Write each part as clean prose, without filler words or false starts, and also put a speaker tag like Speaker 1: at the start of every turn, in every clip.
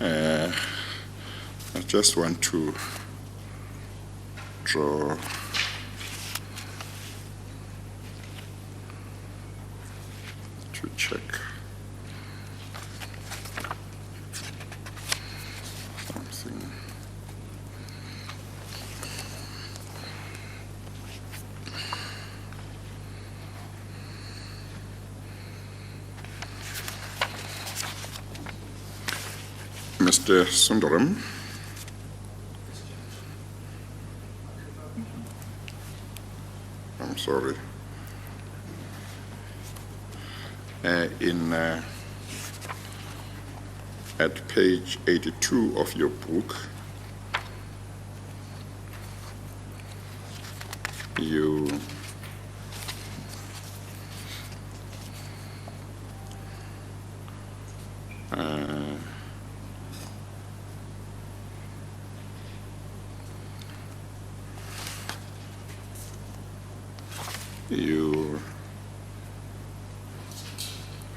Speaker 1: I just want to draw to check something. Mr. Sundaram, I'm sorry. At page 82 of your book, you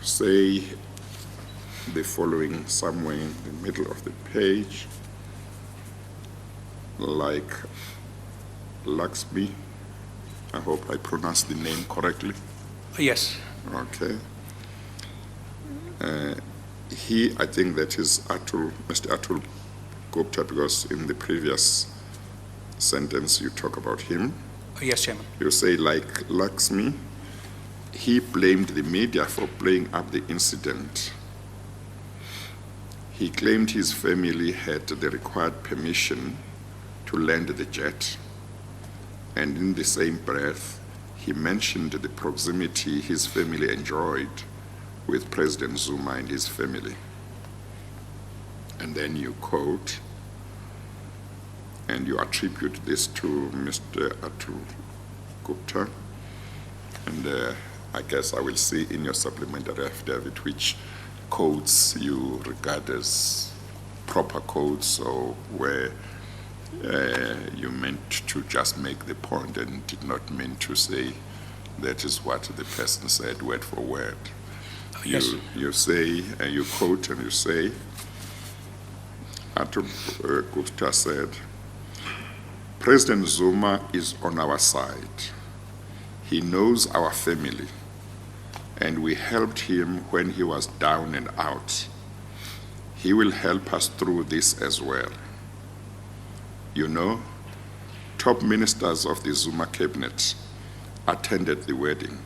Speaker 1: say the following somewhere in the middle of the page, like Lakshmi, I hope I pronounced the name correctly.
Speaker 2: Yes.
Speaker 1: Okay. I think that is Mr. Atul Gupta, because in the previous sentence you talk about him.
Speaker 2: Yes, Chairman.
Speaker 1: You say, like Lakshmi, he blamed the media for playing up the incident. He claimed his family had the required permission to land the jet, and in the same breath, he mentioned the proximity his family enjoyed with President Zuma and his family. And then you quote, and you attribute this to Mr. Atul Gupta, and I guess I will see in your supplementary affidavit which codes you regard as proper codes, or where you meant to just make the point and did not mean to say that is what the person said word for word.
Speaker 2: Yes.
Speaker 1: You say, and you quote and you say, Atul Gupta said, President Zuma is on our side. He knows our family, and we helped him when he was down and out. He will help us through this as well. You know, top ministers of the Zuma cabinet attended the wedding.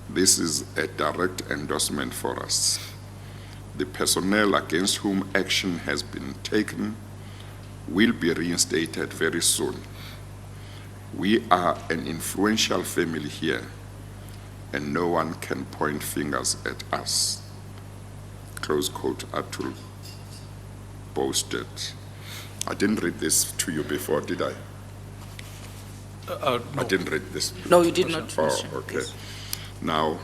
Speaker 1: This is a direct endorsement for us. The personnel against whom action has been taken will be reinstated very soon. We are an influential family here, and no one can point fingers at us. Close quote, Atul boasted. I didn't read this to you before, did I?
Speaker 2: No.
Speaker 1: I didn't read this.
Speaker 3: No, you did not.
Speaker 1: Oh, okay.
Speaker 3: Yes.
Speaker 1: Now,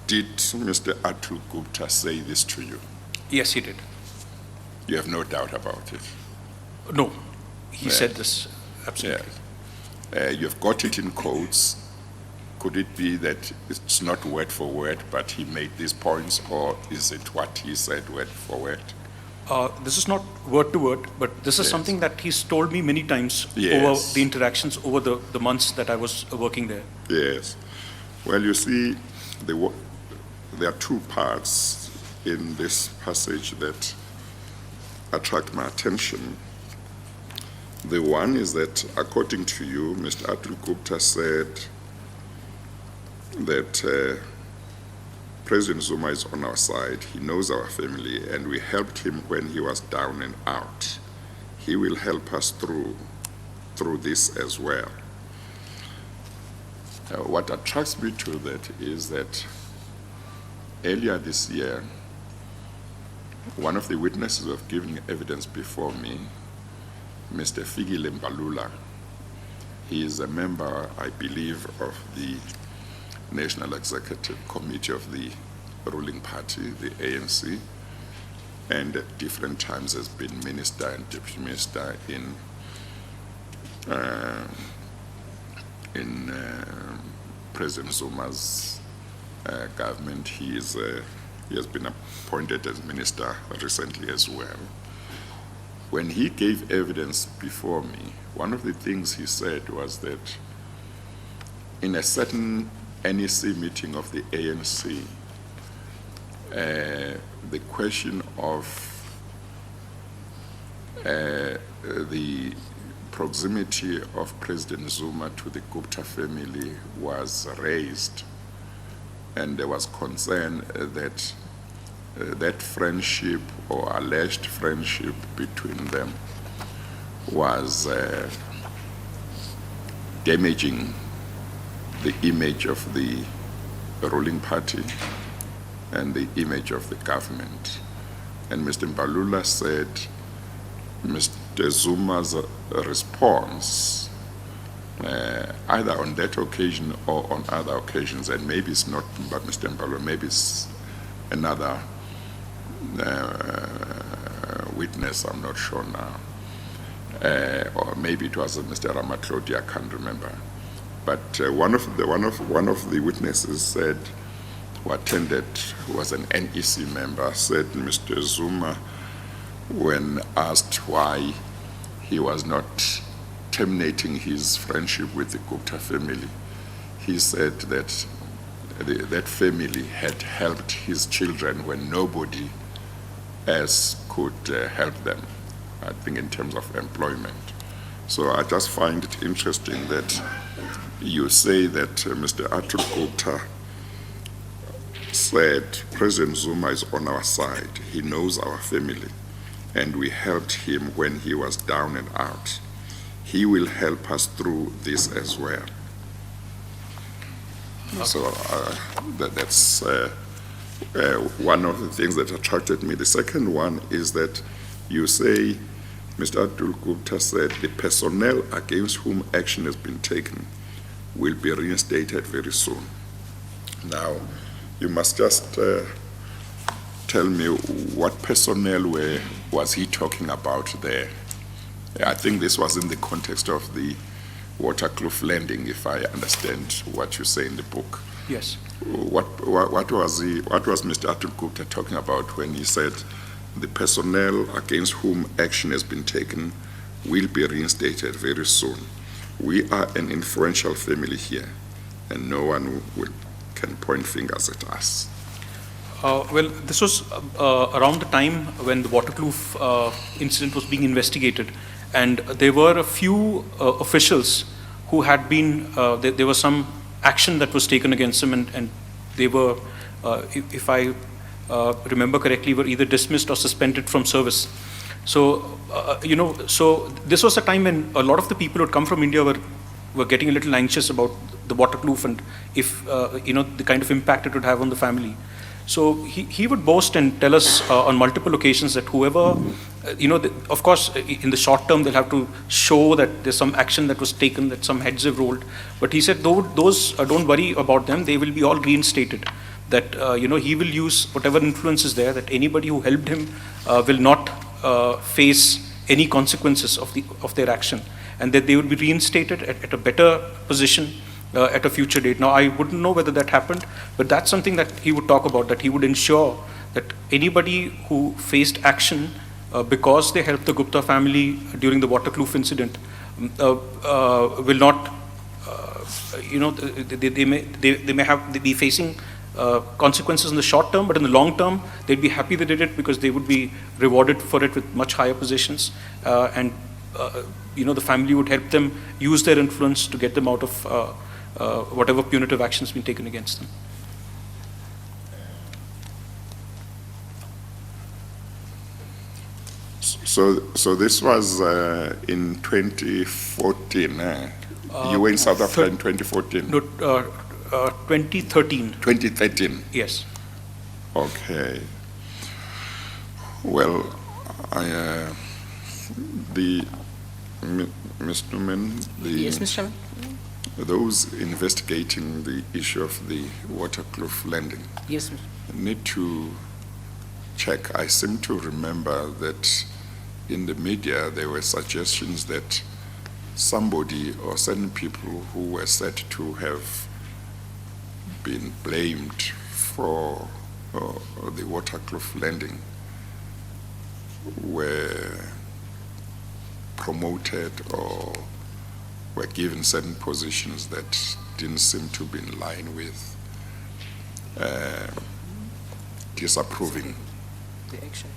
Speaker 1: did Mr. Atul Gupta say this to you?
Speaker 2: Yes, he did.
Speaker 1: You have no doubt about it?
Speaker 2: No, he
Speaker 1: Yeah.
Speaker 2: said this, absolutely.
Speaker 1: You've got it in codes. Could it be that it's not word for word, but he made these points, or is it what he said word for word?
Speaker 2: This is not word to word, but this is
Speaker 1: Yes.
Speaker 2: something that he's told me many times
Speaker 1: Yes.
Speaker 2: over the interactions over the months that I was working there.
Speaker 1: Yes. Well, you see, there are two parts in this passage that attract my attention. The one is that, according to you, Mr. Atul Gupta said that President Zuma is on our side, he knows our family, and we helped him when he was down and out. He will help us through this as well. What attracts me to that is that earlier this year, one of the witnesses of giving evidence before me, Mr. Fikile Mbalula, he is a member, I believe, of the National Executive Committee of the ruling party, the ANC, and at different times has been minister and deputy minister in President Zuma's government. He is He has been appointed as minister recently as well. When he gave evidence before me, one of the things he said was that in a certain NEC meeting of the ANC, the question of the proximity of President Zuma to the Gupta family was raised, and there was concern that that friendship or alleged friendship between them was damaging the image of the ruling party and the image of the government. And Mr. Mbalula said Mr. Zuma's response, either on that occasion or on other occasions, and maybe it's not Mr. Mbalula, maybe it's another witness, I'm not sure now, or maybe it was Mr. Ramatlodi, I can't remember. But one of the witnesses said, who attended, who was an NEC member, said Mr. Zuma, when asked why he was not terminating his friendship with the Gupta family, he said that that family had helped his children when nobody else could help them, I think in terms of employment. So I just find it interesting that you say that Mr. Atul Gupta said President Zuma is on our side, he knows our family, and we helped him when he was down and out. He will help us through this as well. So that's one of the things that attracted me. The second one is that you say, Mr. Atul Gupta said, the personnel against whom action has been taken will be reinstated very soon. Now, you must just tell me what personnel was he talking about there? I think this was in the context of the waterkloof landing, if I understand what you say in the book.
Speaker 2: Yes.
Speaker 1: What was Mr. Atul Gupta talking about when he said the personnel against whom action has been taken will be reinstated very soon? We are an influential family here, and no one can point fingers at us.
Speaker 2: Well, this was around the time when the waterkloof incident was being investigated, and there were a few officials who had been, there was some action that was taken against them, and they were, if I remember correctly, were either dismissed or suspended from service. So, so this was a time when a lot of the people who had come from India were getting a little anxious about the waterkloof and if, the kind of impact it would have on the family. So he would boast and tell us on multiple occasions that whoever, of course, in the short term, they'll have to show that there's some action that was taken, that some heads have rolled. But he said, those don't worry about them, they will be all reinstated. That, he will use whatever influence is there, that anybody who helped him will not face any consequences of their action, and that they would be reinstated at a better position at a future date. Now, I wouldn't know whether that happened, but that's something that he would talk about, that he would ensure that anybody who faced action because they helped the Gupta family during the waterkloof incident will not, they may be facing consequences in the short term, but in the long term, they'd be happy they did it because they would be rewarded for it with much higher positions, and the family would help them use their influence to get them out of whatever punitive action has been taken against them.
Speaker 1: So this was in 2014. You were in South Africa in 2014.
Speaker 2: No, 2013.
Speaker 1: 2013.
Speaker 2: Yes.
Speaker 1: Okay. Well, Ms. Newman,
Speaker 3: yes, Mr. Chairman.
Speaker 1: Those investigating the issue of the waterkloof landing
Speaker 3: Yes, Mr.
Speaker 1: need to check. I seem to remember that in the media there were suggestions that somebody or certain people who were said to have been blamed for or the Waterkloof landing were promoted or were given certain positions that didn't seem to be in line with disapproving
Speaker 3: The action.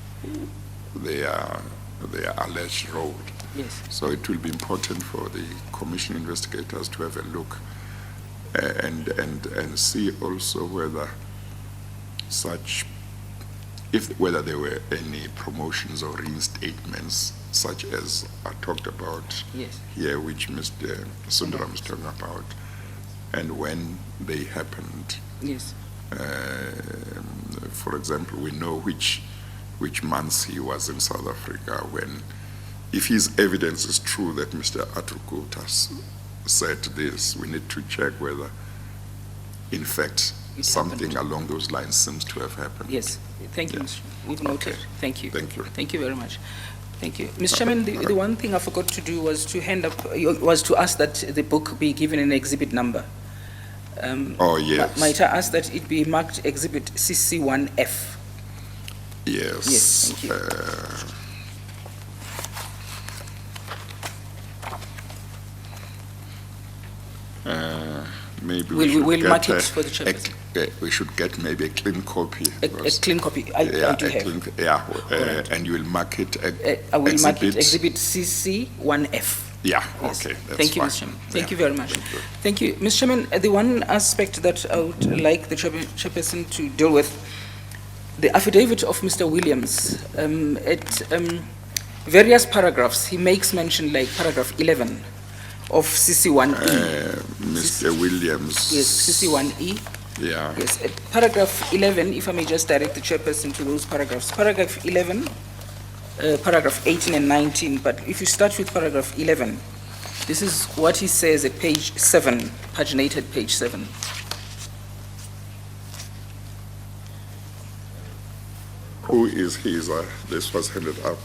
Speaker 1: their alleged role.
Speaker 3: Yes.
Speaker 1: So it will be important for the commission investigators to have a look and see also whether whether there were any promotions or reinstatements such as are talked about
Speaker 3: Yes.
Speaker 1: here, which Mr. Sundaram is talking about, and when they happened.
Speaker 3: Yes.
Speaker 1: For example, we know which months he was in South Africa when, if his evidence is true that Mr. Atrukuta said this, we need to check whether, in fact,
Speaker 3: It
Speaker 1: something
Speaker 3: happened.
Speaker 1: along those lines seems to have happened.
Speaker 3: Yes. Thank you,
Speaker 1: Yeah.
Speaker 3: Mr. We've noted.
Speaker 1: Okay.
Speaker 3: Thank you.
Speaker 1: Thank you.
Speaker 3: Thank you very much. Thank you. Mr. Chairman, the one thing I forgot to do was to ask that the book be given an exhibit number.
Speaker 1: Oh, yes.
Speaker 3: Might I ask that it be marked exhibit CC1F?
Speaker 1: Yes.
Speaker 3: Yes, thank you.
Speaker 1: Maybe
Speaker 3: We'll
Speaker 1: should
Speaker 3: mark
Speaker 1: get
Speaker 3: it for the chairperson.
Speaker 1: we should get maybe a clean copy.
Speaker 3: A
Speaker 1: because-
Speaker 3: clean copy. I do
Speaker 1: a
Speaker 3: have.
Speaker 1: clean-
Speaker 3: right.
Speaker 1: and you will mark it
Speaker 3: I will mark it
Speaker 1: exhibit.
Speaker 3: exhibit CC1F.
Speaker 1: Yeah,
Speaker 3: Yes.
Speaker 1: okay, that's
Speaker 3: Thank you,
Speaker 1: fine.
Speaker 3: Mr. Chairman. Thank
Speaker 1: Yeah,
Speaker 3: you very much.
Speaker 1: thank you.
Speaker 3: Thank you. Mr. Chairman, the one aspect that I would like the chairperson to deal with, the affidavit of Mr. Williams, at various paragraphs, he makes mention like paragraph 11 of CC1E.
Speaker 1: Mr. Williams.
Speaker 3: Yes, CC1E.
Speaker 1: Yeah.
Speaker 3: Yes, at paragraph 11, if I may just direct the chairperson to those paragraphs. Paragraph 11, paragraph 18 and 19, but if you start with paragraph 11, this is what he says at page 7, paginated page 7.
Speaker 1: Who is he? This was handed up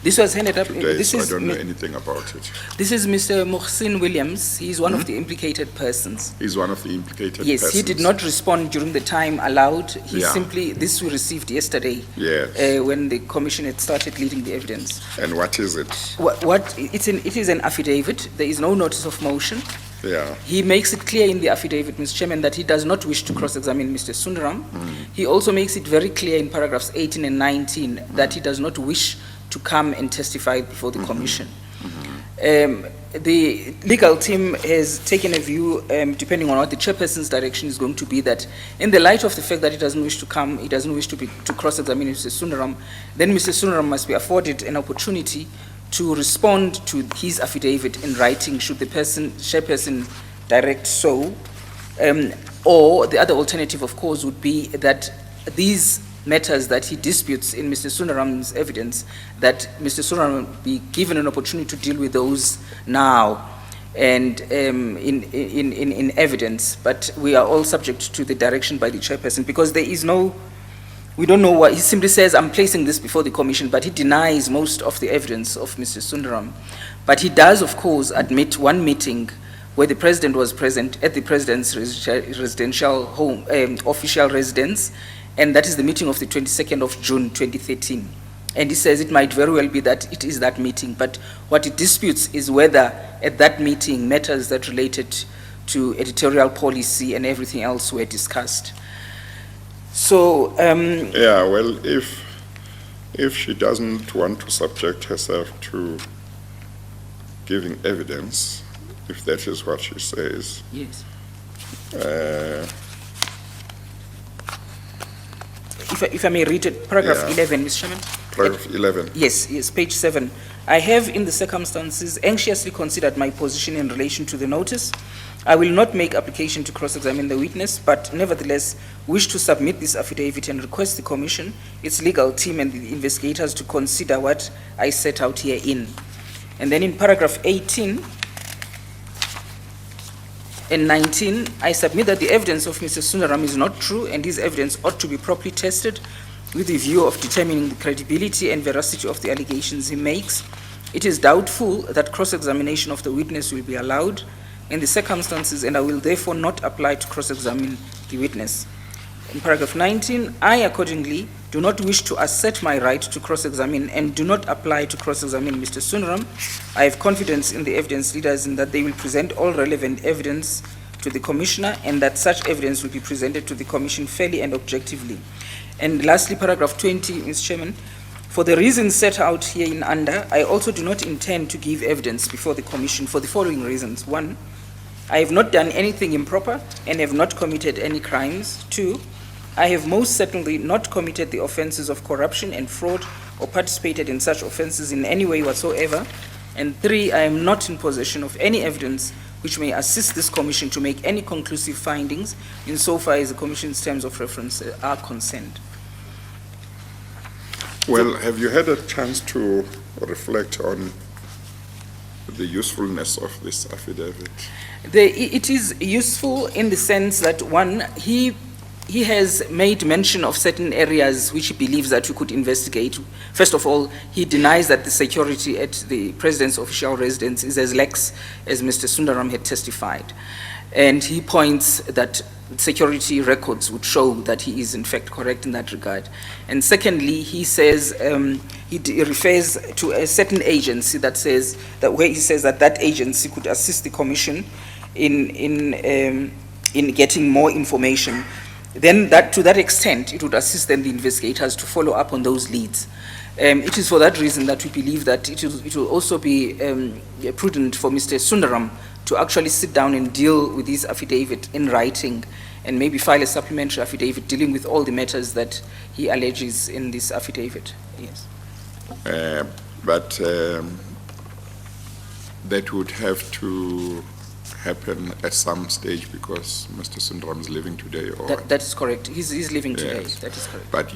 Speaker 3: This was handed up.
Speaker 1: today,
Speaker 3: This
Speaker 1: so I
Speaker 3: is
Speaker 1: don't know anything about it.
Speaker 3: This is Mr. Mohsin Williams. He is one of the implicated persons.
Speaker 1: He's one of the implicated
Speaker 3: Yes,
Speaker 1: persons.
Speaker 3: he did not respond during the time allowed. He
Speaker 1: Yeah.
Speaker 3: simply, this we received yesterday
Speaker 1: Yes.
Speaker 3: when the commission had started leading the evidence.
Speaker 1: And what is it?
Speaker 3: It is an affidavit. There is no notice of motion.
Speaker 1: Yeah.
Speaker 3: He makes it clear in the affidavit, Mr. Chairman, that he does not wish to cross-examine Mr. Sundaram. He also makes it very clear in paragraphs 18 and 19 that he does not wish to come and testify before the commission. The legal team has taken a view, depending on what the chairperson's direction is going to be, that in the light of the fact that he doesn't wish to come, he doesn't wish to cross-examine Mr. Sundaram, then Mr. Sundaram must be afforded an opportunity to respond to his affidavit in writing, should the chairperson direct so. Or the other alternative, of course, would be that these matters that he disputes in Mr. Sundaram's evidence, that Mr. Sundaram be given an opportunity to deal with those now and in evidence. But we are all subject to the direction by the chairperson, because there is no, we don't know what, he simply says, I'm placing this before the commission, but he denies most of the evidence of Mr. Sundaram. But he does, of course, admit one meeting where the president was present at the president's residential home, official residence, and that is the meeting of the 22nd of June 2013. And he says it might very well be that it is that meeting, but what he disputes is whether at that meeting matters that related to editorial policy and everything else were discussed. So,
Speaker 1: Yeah, well, if she doesn't want to subject herself to giving evidence, if that is what she says,
Speaker 3: yes.
Speaker 1: uh,
Speaker 3: If I may read it, paragraph
Speaker 1: Yeah.
Speaker 3: 11, Mr. Chairman.
Speaker 1: paragraph 11.
Speaker 3: Yes, page 7. I have, in the circumstances, anxiously considered my position in relation to the notice. I will not make application to cross-examine the witness, but nevertheless wish to submit this affidavit and request the commission, its legal team, and the investigators to consider what I set out herein. And then in paragraph 18 and 19, I submit that the evidence of Mr. Sundaram is not true, and this evidence ought to be properly tested with the view of determining the credibility and veracity of the allegations he makes. It is doubtful that cross-examination of the witness will be allowed in the circumstances, and I will therefore not apply to cross-examine the witness. In paragraph 19, I accordingly do not wish to assert my right to cross-examine and do not apply to cross-examine Mr. Sundaram. I have confidence in the evidence leaders in that they will present all relevant evidence to the Commissioner and that such evidence will be presented to the Commission fairly and objectively. And lastly, paragraph 20, Mr. Chairman, for the reasons set out here in under, I also do not intend to give evidence before the Commission for the following reasons. 1, I have not done anything improper and have not committed any crimes. 2, I have most certainly not committed the offenses of corruption and fraud or participated in such offenses in any way whatsoever. And 3, I am not in possession of any evidence which may assist this Commission to make any conclusive findings insofar as the Commission's terms of reference are concerned.
Speaker 1: Well, have you had a chance to reflect on the usefulness of this affidavit?
Speaker 3: It is useful in the sense that, 1, he has made mention of certain areas which he believes that we could investigate. First of all, he denies that the security at the President's official residence is as lax as Mr. Sundaram had testified. And he points that security records would show that he is in fact correct in that regard. And secondly, he says, he refers to a certain agency that says, that where he says that that agency could assist the Commission in getting more information. Then that, to that extent, it would assist then the investigators to follow up on those leads. It is for that reason that we believe that it will also be prudent for Mr. Sundaram to actually sit down and deal with this affidavit in writing and maybe file a supplementary affidavit dealing with all the matters that he alleges in this affidavit. Yes.
Speaker 1: But that would have to happen at some stage because Mr. Sundaram is living today, or
Speaker 3: that is correct. He's living today.
Speaker 1: Yes.
Speaker 3: That is correct.
Speaker 1: But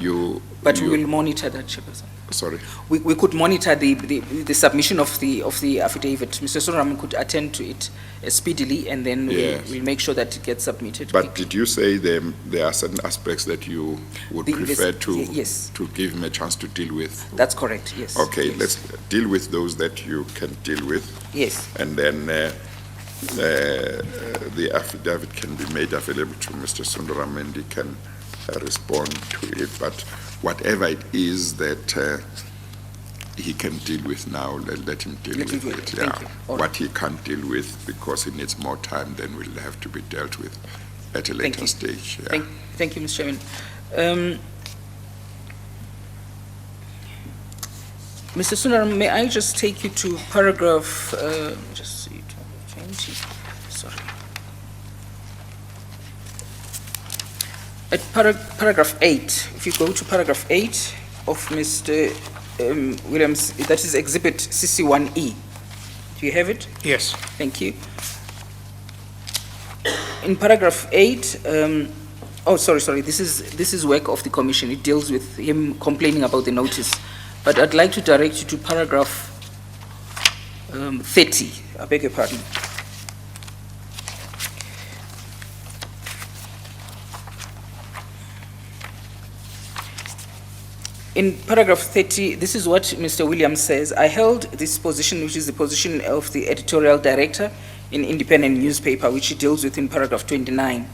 Speaker 3: we will monitor that, Chairperson.
Speaker 1: Sorry.
Speaker 3: We could monitor the submission of the affidavit. Mr. Sundaram could attend to it speedily, and then
Speaker 1: Yes.
Speaker 3: we'll make sure that it gets submitted.
Speaker 1: But did you say there are certain aspects that you would prefer
Speaker 3: yes.
Speaker 1: to give him a chance to deal with?
Speaker 3: That's correct. Yes.
Speaker 1: Okay,
Speaker 3: yes.
Speaker 1: let's deal with those that you can deal with.
Speaker 3: Yes.
Speaker 1: And then the affidavit can be made available to Mr. Sundaram and he can respond to it. But whatever it is that he can deal with now, let him deal with it.
Speaker 3: Thank you. All
Speaker 1: What he can't deal with because he needs more time, then will have to be dealt with at a later stage. Yeah.
Speaker 3: Thank you, Mr. Chairman. Mr. Sundaram, may I just take you to paragraph, just see, 20, sorry. At paragraph 8, if you go to paragraph 8 of Mr. Williams, that is exhibit CC1E. Do you have it?
Speaker 2: Yes.
Speaker 3: Thank you. In paragraph 8, sorry, this is work of the Commission. It deals with him complaining about the notice. But I'd like to direct you to paragraph 30. I beg your pardon. In paragraph 30, this is what Mr. Williams says. I held this position, which is the position of the editorial director in independent newspaper, which he deals with in paragraph 29.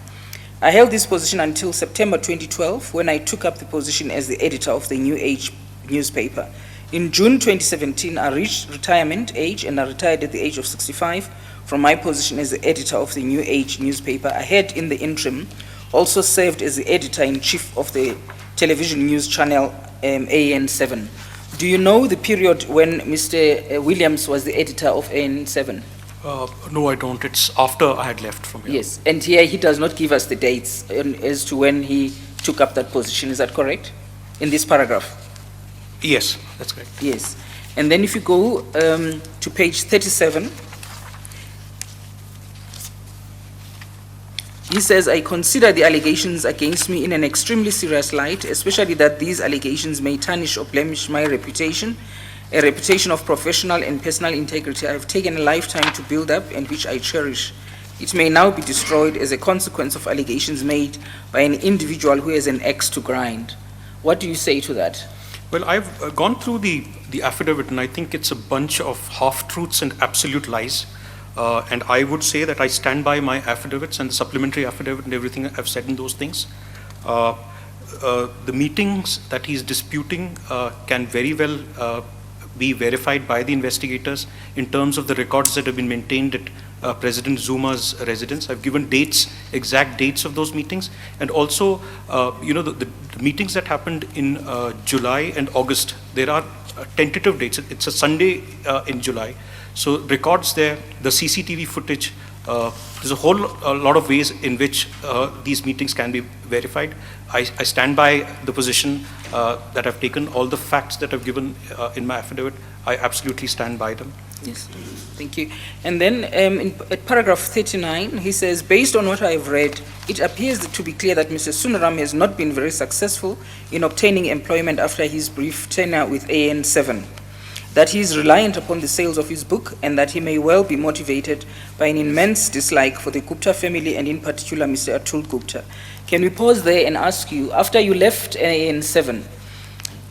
Speaker 3: I held this position until September 2012, when I took up the position as the editor of the New Age newspaper. In June 2017, I reached retirement age and I retired at the age of 65 from my position as the editor of the New Age newspaper. I had, in the interim, also served as the editor-in-chief of the television news channel ANN7. Do you know the period when Mr. Williams was the editor of ANN7?
Speaker 2: No, I don't. It's after I had left from here.
Speaker 3: Yes, and here he does not give us the dates as to when he took up that position. Is that correct? In this paragraph?
Speaker 2: Yes, that's correct.
Speaker 3: Yes. And then if you go to page 37, he says, I consider the allegations against me in an extremely serious light, especially that these allegations may tarnish or blemish my reputation, a reputation of professional and personal integrity I have taken a lifetime to build up and which I cherish. It may now be destroyed as a consequence of allegations made by an individual who has an axe to grind. What do you say to that?
Speaker 2: Well, I've gone through the affidavit, and I think it's a bunch of half-truths and absolute lies. And I would say that I stand by my affidavits and the supplementary affidavit and everything I've said in those things. The meetings that he's disputing can very well be verified by the investigators in terms of the records that have been maintained at President Zuma's residence. I've given dates, exact dates of those meetings, and also, the meetings that happened in July and August, there are tentative dates. It's a Sunday in July. So records there, the CCTV footage, there's a whole lot of ways in which these meetings can be verified. I stand by the position that I've taken. All the facts that I've given in my affidavit, I absolutely stand by them.
Speaker 3: Yes, thank you. And then at paragraph 39, he says, based on what I have read, it appears to be clear that Mr. Sundaram has not been very successful in obtaining employment after his brief tenure with ANN7, that he is reliant upon the sales of his book, and that he may well be motivated by an immense dislike for the Gupta family, and in particular Mr. Atul Gupta. Can we pause there and ask you, after you left ANN7,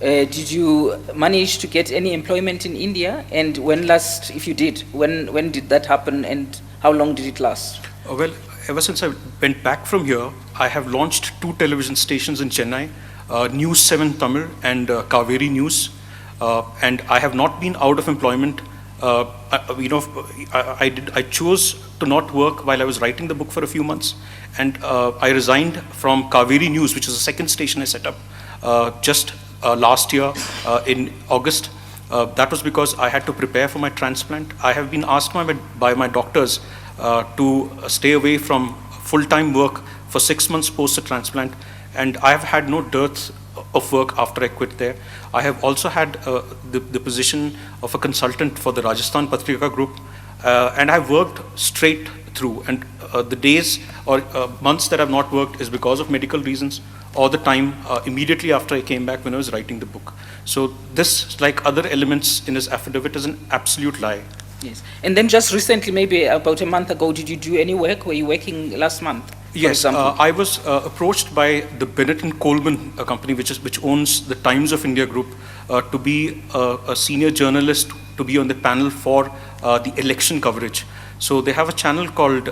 Speaker 3: did you manage to get any employment in India? And when last, if you did, when did that happen, and how long did it last?
Speaker 2: Well, ever since I went back from here, I have launched 2 television stations in Chennai, News 7 Tamil and Kaveri News. And I have not been out of employment. I chose to not work while I was writing the book for a few months, and I resigned from Kaveri News, which is the second station I set up just last year in August. That was because I had to prepare for my transplant. I have been asked by my doctors to stay away from full-time work for 6 months post the transplant, and I have had no dearth of work after I quit there. I have also had the position of a consultant for the Rajasthan Patrika group, and I've worked straight through, and the days or months that I've not worked is because of medical reasons, or the time immediately after I came back when I was writing the book. So this, like other elements in his affidavit, is an absolute lie.
Speaker 3: Yes. And then just recently, maybe about a month ago, did you do any work? Were you working last month?
Speaker 2: Yes, I was approached by the Bennett and Coleman company, which owns the Times of India group, to be a senior journalist, to be on the panel for the election coverage. So they have a channel called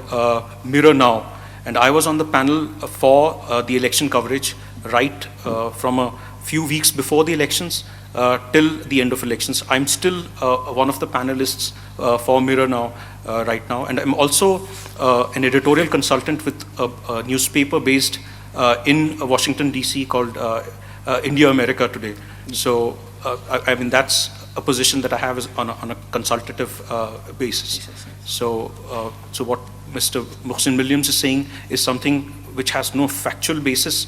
Speaker 2: Mirror Now, and I was on the panel for the election coverage right from a few weeks before the elections till the end of elections. I'm still one of the panelists for Mirror Now right now, and I'm also an editorial consultant with a newspaper based in Washington, D.C. called India America Today. So I mean, that's a position that I have is on a consultative basis. So what Mr. Muhsin Williams is saying is something which has no factual basis,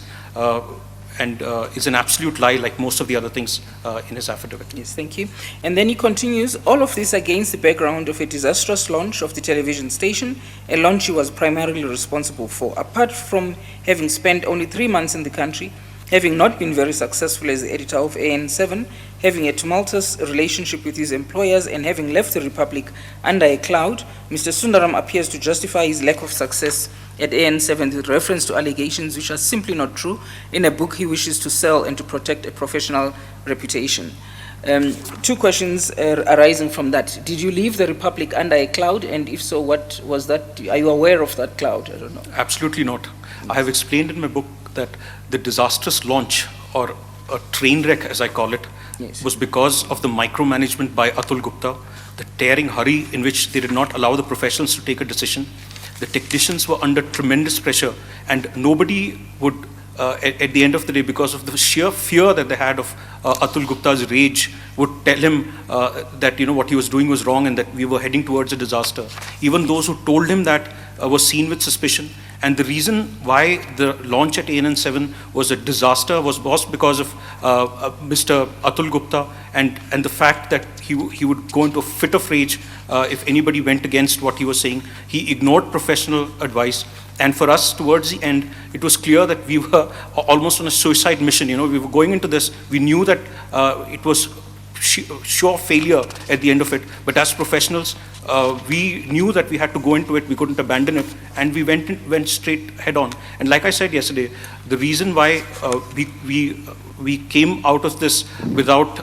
Speaker 2: and is an absolute lie, like most of the other things in his affidavit.
Speaker 3: Yes, thank you. And then he continues, all of this against the background of a disastrous launch of the television station, a launch he was primarily responsible for. Apart from having spent only 3 months in the country, having not been very successful as the editor of AN7, having a tumultuous relationship with his employers, and having left the Republic under a cloud, Mr. Sundaram appears to justify his lack of success at AN7 with reference to allegations which are simply not true in a book he wishes to sell and to protect a professional reputation. 2 questions arising from that. Did you leave the Republic under a cloud? And if so, what was that? Are you aware of that cloud? I don't know.
Speaker 2: Absolutely not. I have explained in my book that the disastrous launch, or a train wreck as I call it,
Speaker 3: Yes.
Speaker 2: was because of the micromanagement by Atul Gupta, the tearing hurry in which they did not allow the professionals to take a decision. The technicians were under tremendous pressure, and nobody would, at the end of the day, because of the sheer fear that they had of Atul Gupta's rage, would tell him that what he was doing was wrong and that we were heading towards a disaster. Even those who told him that were seen with suspicion. And the reason why the launch at ANN7 was a disaster was because of Mr. Atul Gupta and the fact that he would go into a fit of rage if anybody went against what he was saying. He ignored professional advice. And for us, towards the end, it was clear that we were almost on a suicide mission. We were going into this. We knew that it was sure failure at the end of it. But as professionals, we knew that we had to go into it. We couldn't abandon it, and we went straight head on. And like I said yesterday, the reason why we came out of this without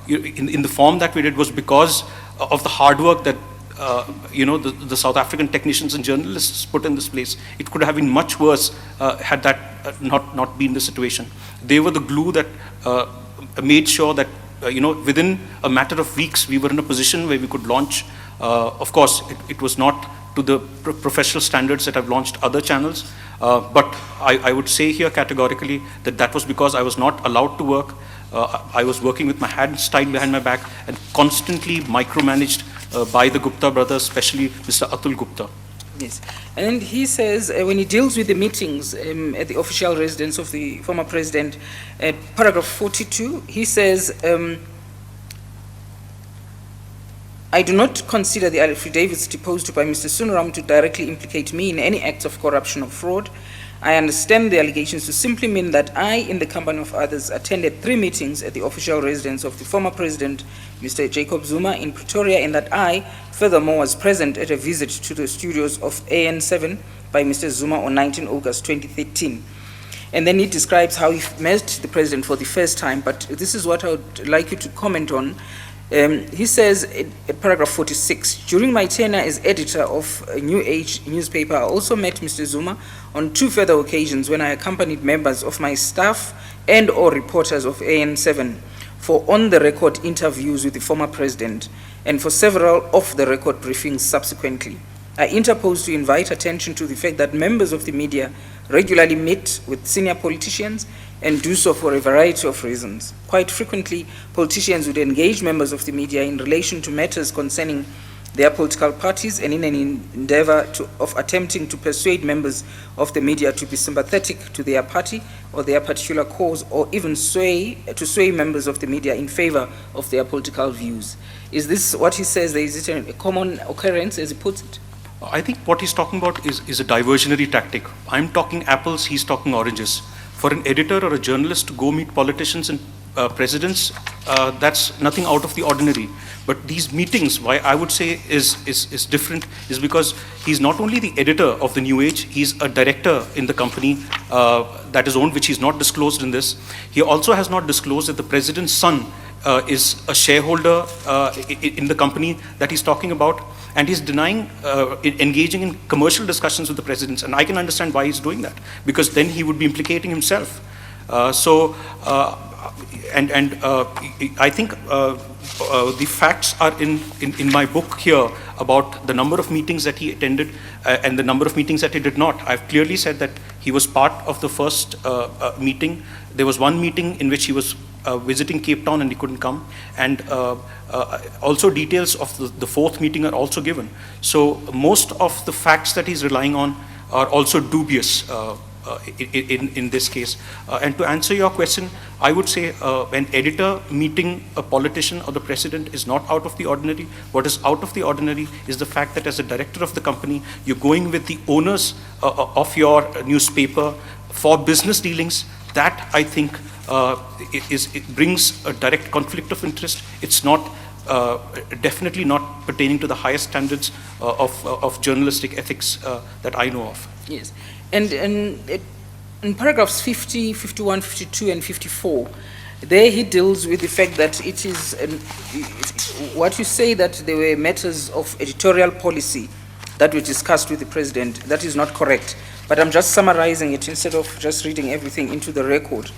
Speaker 2: in the form that we did was because of the hard work that the South African technicians and journalists put in this place. It could have been much worse had that not been the situation. They were the glue that made sure that, within a matter of weeks, we were in a position where we could launch. Of course, it was not to the professional standards that I've launched other channels, but I would say here categorically that was because I was not allowed to work. I was working with my hands tied behind my back and constantly micromanaged by the Gupta brothers, especially Mr. Atul Gupta.
Speaker 3: Yes, and he says when he deals with the meetings at the official residence of the former president, paragraph 42, he says, I do not consider the affidavits deposed by Mr. Sundaram to directly implicate me in any acts of corruption or fraud. I understand the allegations to simply mean that I, in the company of others, attended 3 meetings at the official residence of the former president, Mr. Jacob Zuma, in Pretoria, and that I, furthermore, was present at a visit to the studios of ANN7 by Mr. Zuma on 19 August 2013. And then he describes how he met the president for the first time, but this is what I would like you to comment on. He says in paragraph 46, during my tenure as editor of a New Age newspaper, I also met Mr. Zuma on 2 further occasions when I accompanied members of my staff and or reporters of AN7 for on-the-record interviews with the former president and for several off-the-record briefings subsequently. I interposed to invite attention to the fact that members of the media regularly meet with senior politicians and do so for a variety of reasons. Quite frequently, politicians would engage members of the media in relation to matters concerning their political parties and in an endeavor of attempting to persuade members of the media to be sympathetic to their party or their particular cause, or even sway members of the media in favor of their political views. Is this what he says? Is it a common occurrence, as he puts it?
Speaker 2: I think what he's talking about is a diversionary tactic. I'm talking apples, he's talking oranges. For an editor or a journalist to go meet politicians and presidents, that's nothing out of the ordinary. But these meetings, why I would say is different, is because he's not only the editor of the New Age, he's a director in the company that is owned, which he's not disclosed in this. He also has not disclosed that the president's son is a shareholder in the company that he's talking about, and he's denying engaging in commercial discussions with the presidents. And I can understand why he's doing that, because then he would be implicating himself. I think the facts are in my book here about the number of meetings that he attended and the number of meetings that he did not. I've clearly said that he was part of the first meeting. There was one meeting in which he was visiting Cape Town and he couldn't come, and also details of the 4th meeting are also given. So most of the facts that he's relying on are also dubious in this case. And to answer your question, I would say an editor meeting a politician or the president is not out of the ordinary. What is out of the ordinary is the fact that as a director of the company, you're going with the owners of your newspaper for business dealings. That, I think, it brings a direct conflict of interest. It's not definitely not pertaining to the highest standards of journalistic ethics that I know of.
Speaker 3: Yes, and in paragraphs 50, 51, 52, and 54, there he deals with the fact that it is what you say, that there were matters of editorial policy that were discussed with the president. That is not correct. But I'm just summarizing it instead of just reading everything into the record.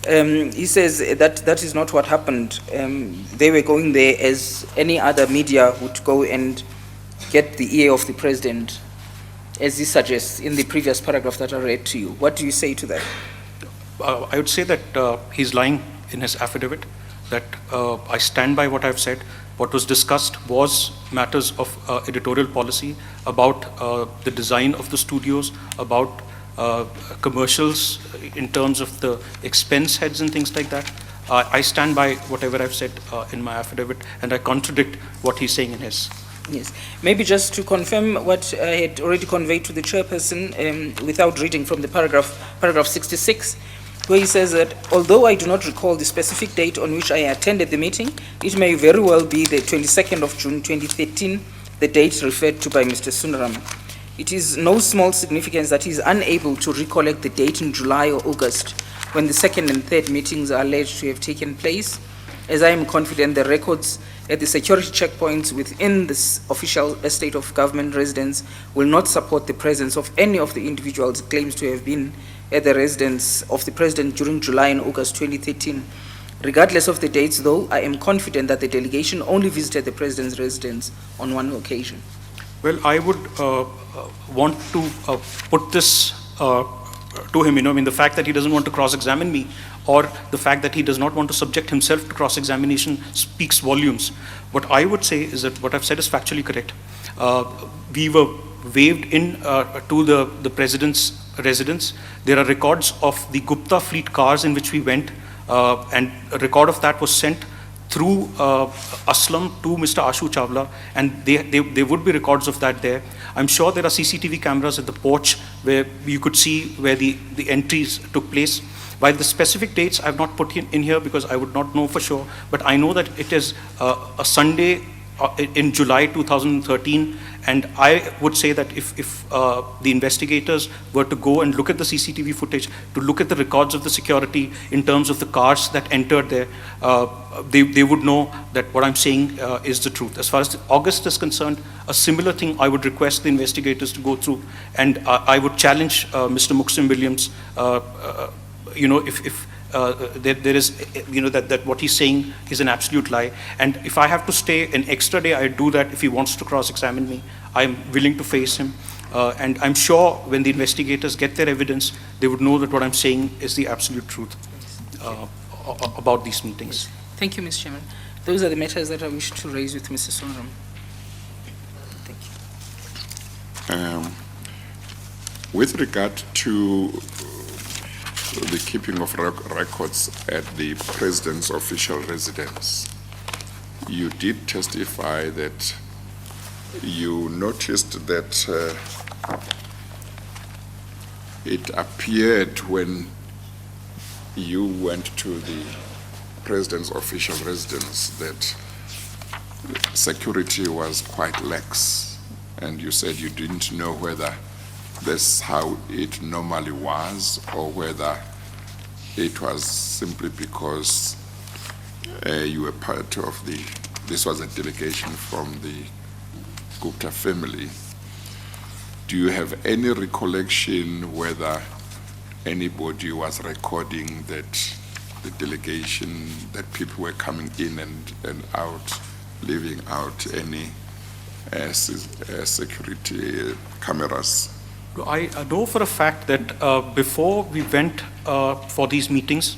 Speaker 3: He says that is not what happened. They were going there as any other media would go and get the ear of the president, as he suggests in the previous paragraph that I read to you. What do you say to that?
Speaker 2: I would say that he's lying in his affidavit, that I stand by what I've said. What was discussed was matters of editorial policy, about the design of the studios, about commercials in terms of the expense heads and things like that. I stand by whatever I've said in my affidavit, and I contradict what he's saying in his.
Speaker 3: Yes. Maybe just to confirm what I had already conveyed to the chairperson without reading from the paragraph 66, where he says that although I do not recall the specific date on which I attended the meeting, it may very well be the 22nd of June 2013, the date referred to by Mr. Sundaram. It is no small significance that he is unable to recollect the date in July or August when the 2nd and 3rd meetings are alleged to have taken place, as I am confident the records at the security checkpoints within this official estate of government residence will not support the presence of any of the individuals claims to have been at the residence of the President during July and August 2013. Regardless of the dates, though, I am confident that the delegation only visited the President's residence on one occasion.
Speaker 2: Well, I would want to put this to him, the fact that he doesn't want to cross-examine me, or the fact that he does not want to subject himself to cross-examination speaks volumes. What I would say is that what I've said is factually correct. We were waved in to the President's residence. There are records of the Gupta fleet cars in which we went, and a record of that was sent through Aslam to Mr. Ashu Chawla, and there would be records of that there. I'm sure there are CCTV cameras at the porch where you could see where the entries took place. While the specific dates I've not put in here because I would not know for sure, but I know that it is a Sunday in July 2013, and I would say that if the investigators were to go and look at the CCTV footage, to look at the records of the security in terms of the cars that entered there, they would know that what I'm saying is the truth. As far as August is concerned, a similar thing I would request the investigators to go through, and I would challenge Mr. Muxim Williams, if there is, that what he's saying is an absolute lie. And if I have to stay an extra day, I'd do that. If he wants to cross-examine me, I'm willing to face him. And I'm sure when the investigators get their evidence, they would know that what I'm saying is the absolute truth about these meetings.
Speaker 3: Thank you, Mr. Chairman. Those are the matters that I wish to raise with Mr. Sundaram. Thank you.
Speaker 1: With regard to the keeping of records at the President's official residence, you did testify that you noticed that it appeared when you went to the President's official residence that security was quite lax, and you said you didn't know whether that's how it normally was, or whether it was simply because you were part of this was a delegation from the Gupta family. Do you have any recollection whether anybody was recording that the delegation, that people were coming in and out, leaving out any security cameras?
Speaker 2: I know for a fact that before we went for these meetings,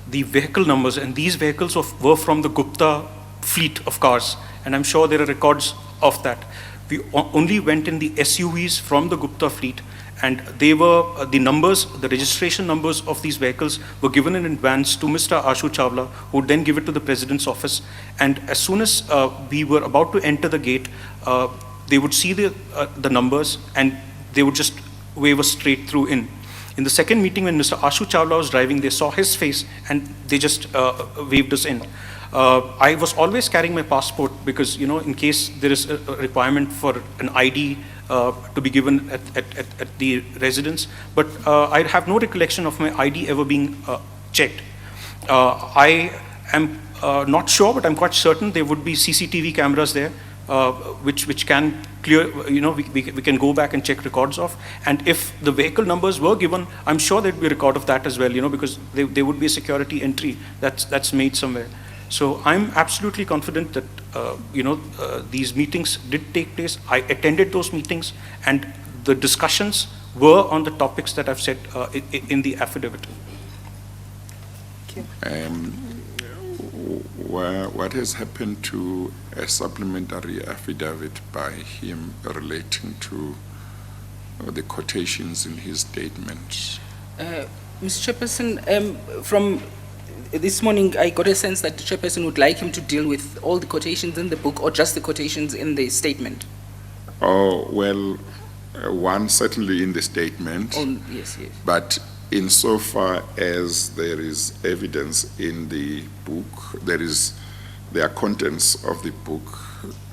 Speaker 2: the vehicle numbers, and these vehicles were from the Gupta fleet of cars, and I'm sure there are records of that. We only went in the SUVs from the Gupta fleet, and they were, the numbers, the registration numbers of these vehicles were given in advance to Mr. Ashu Chawla, who would then give it to the President's office. And as soon as we were about to enter the gate, they would see the numbers, and they would just wave us straight through in. In the second meeting, when Mr. Ashu Chawla was driving, they saw his face and they just waved us in. I was always carrying my passport because, in case there is a requirement for an ID to be given at the residence, but I have no recollection of my ID ever being checked. I am not sure, but I'm quite certain there would be CCTV cameras there, which can clear, we can go back and check records of. And if the vehicle numbers were given, I'm sure there'd be a record of that as well, because there would be a security entry that's made somewhere. So I'm absolutely confident that, these meetings did take place. I attended those meetings, and the discussions were on the topics that I've said in the affidavit.
Speaker 1: What has happened to a supplementary affidavit by him relating to the quotations in his statement?
Speaker 3: Mr. Chairperson, from this morning, I got a sense that the Chairperson would like him to deal with all the quotations in the book or just the quotations in the statement.
Speaker 1: Oh, well, one certainly in the statement.
Speaker 3: Oh, yes.
Speaker 1: But insofar as there is evidence in the book, there are contents of the book,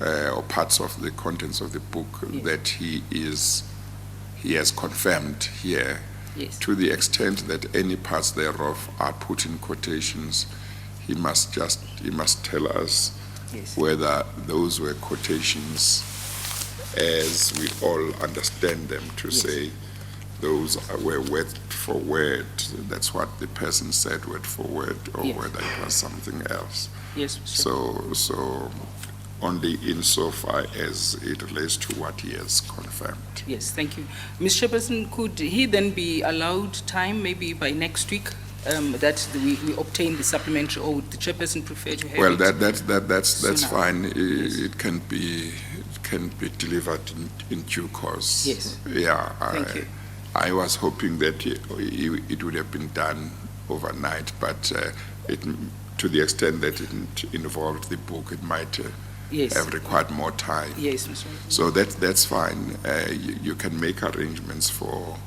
Speaker 1: or parts of the contents of the book, yes, that he has confirmed here.
Speaker 3: Yes.
Speaker 1: To the extent that any parts thereof are put in quotations, he must tell us
Speaker 3: Yes.
Speaker 1: whether those were quotations as we all understand them to
Speaker 3: Yes.
Speaker 1: say those were word for word. That's what the person said word for word, or
Speaker 3: Yes.
Speaker 1: whether it was something else.
Speaker 3: Yes, Mr.
Speaker 1: So only insofar as it relates to what he has confirmed.
Speaker 3: Yes, thank you. Mr. Chairperson, could he then be allowed time, maybe by next week, that we obtain the supplementary, or would the chairperson prefer to have
Speaker 1: Well,
Speaker 3: it?
Speaker 1: that's
Speaker 3: sooner?
Speaker 1: fine.
Speaker 3: Yes.
Speaker 1: It can be delivered in due course.
Speaker 3: Yes.
Speaker 1: Yeah.
Speaker 3: Thank you.
Speaker 1: I was hoping that it would have been done overnight, but to the extent that it involved the book, it might
Speaker 3: Yes.
Speaker 1: have required more time.
Speaker 3: Yes, Mr.
Speaker 1: So that's fine. You can make arrangements for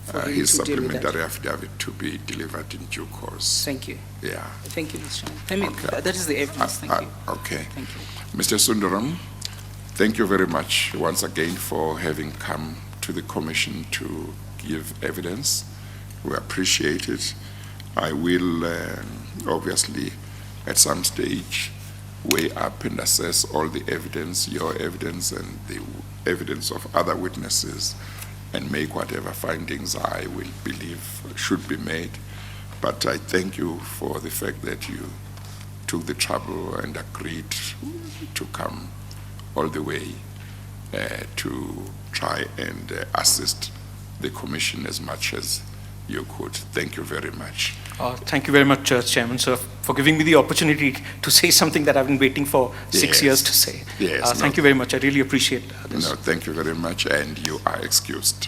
Speaker 3: For him
Speaker 1: his
Speaker 3: to deal with that.
Speaker 1: supplementary affidavit to be delivered in due course.
Speaker 3: Thank you.
Speaker 1: Yeah.
Speaker 3: Thank you, Mr. Chairman.
Speaker 1: Okay.
Speaker 3: That is the evidence. Thank you.
Speaker 1: Okay.
Speaker 3: Thank you.
Speaker 1: Mr. Sundaram, thank you very much once again for having come to the commission to give evidence. We appreciate it. I will obviously at some stage weigh up and assess all the evidence, your evidence and the evidence of other witnesses, and make whatever findings I will believe should be made. But I thank you for the fact that you took the trouble and agreed to come all the way to try and assist the commission as much as you could. Thank you very much.
Speaker 2: Thank you very much, Chairman, sir, for giving me the opportunity to say something that I've been waiting for 6
Speaker 1: Yes.
Speaker 2: years to say.
Speaker 1: Yes,
Speaker 2: Thank you very much. I really appreciate this.
Speaker 1: No, thank you very much, and you are excused.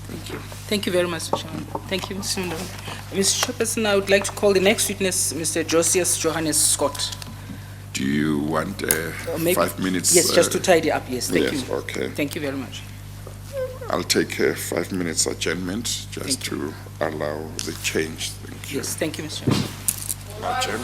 Speaker 3: Thank you. Thank you very much, Mr. Chairman. Thank you, Mr. Sundaram. Mr. Chairperson, I would like to call the next witness, Mr. Josias Johannes Scott.
Speaker 1: Do you want
Speaker 3: Maybe-
Speaker 1: 5 minutes?
Speaker 3: Yes, just to tidy up, yes. Thank
Speaker 1: yes,
Speaker 3: you.
Speaker 1: okay.
Speaker 3: Thank you very much.
Speaker 1: I'll take a 5 minutes adjournment just
Speaker 3: Thank
Speaker 1: to allow the change. Thank you.
Speaker 3: Yes, thank you, Mr. Chairman.
Speaker 1: Adjourn.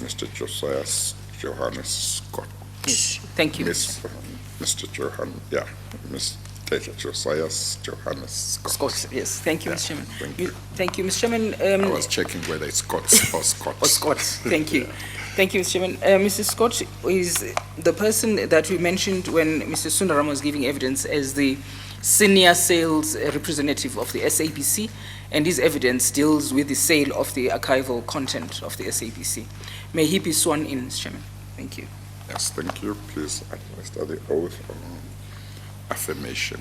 Speaker 1: Mr. Josiah Johannes Scott.
Speaker 3: Yes, thank you.
Speaker 1: Mr. Josiah Johannes Scott.
Speaker 3: Scott, yes, thank you,
Speaker 1: Yeah,
Speaker 3: Mr. Chairman.
Speaker 1: thank you.
Speaker 3: Thank you, Mr. Chairman.
Speaker 1: I was checking whether it's Scots or Scott.
Speaker 3: Or Scott, thank you. Thank you, Mr. Chairman. Mr. Scott is the person that we mentioned when Mr. Sundaram was giving evidence as the senior sales representative of the SABC, and his evidence deals with the sale of the archival content of the SABC. May he be sworn in, Mr. Chairman. Thank you.
Speaker 1: Yes, thank you. Please administer the oath of affirmation.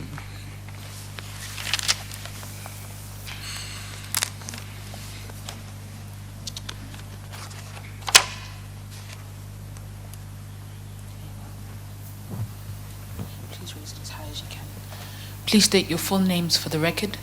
Speaker 4: Please raise it as high as you can. Please state your full names for the record.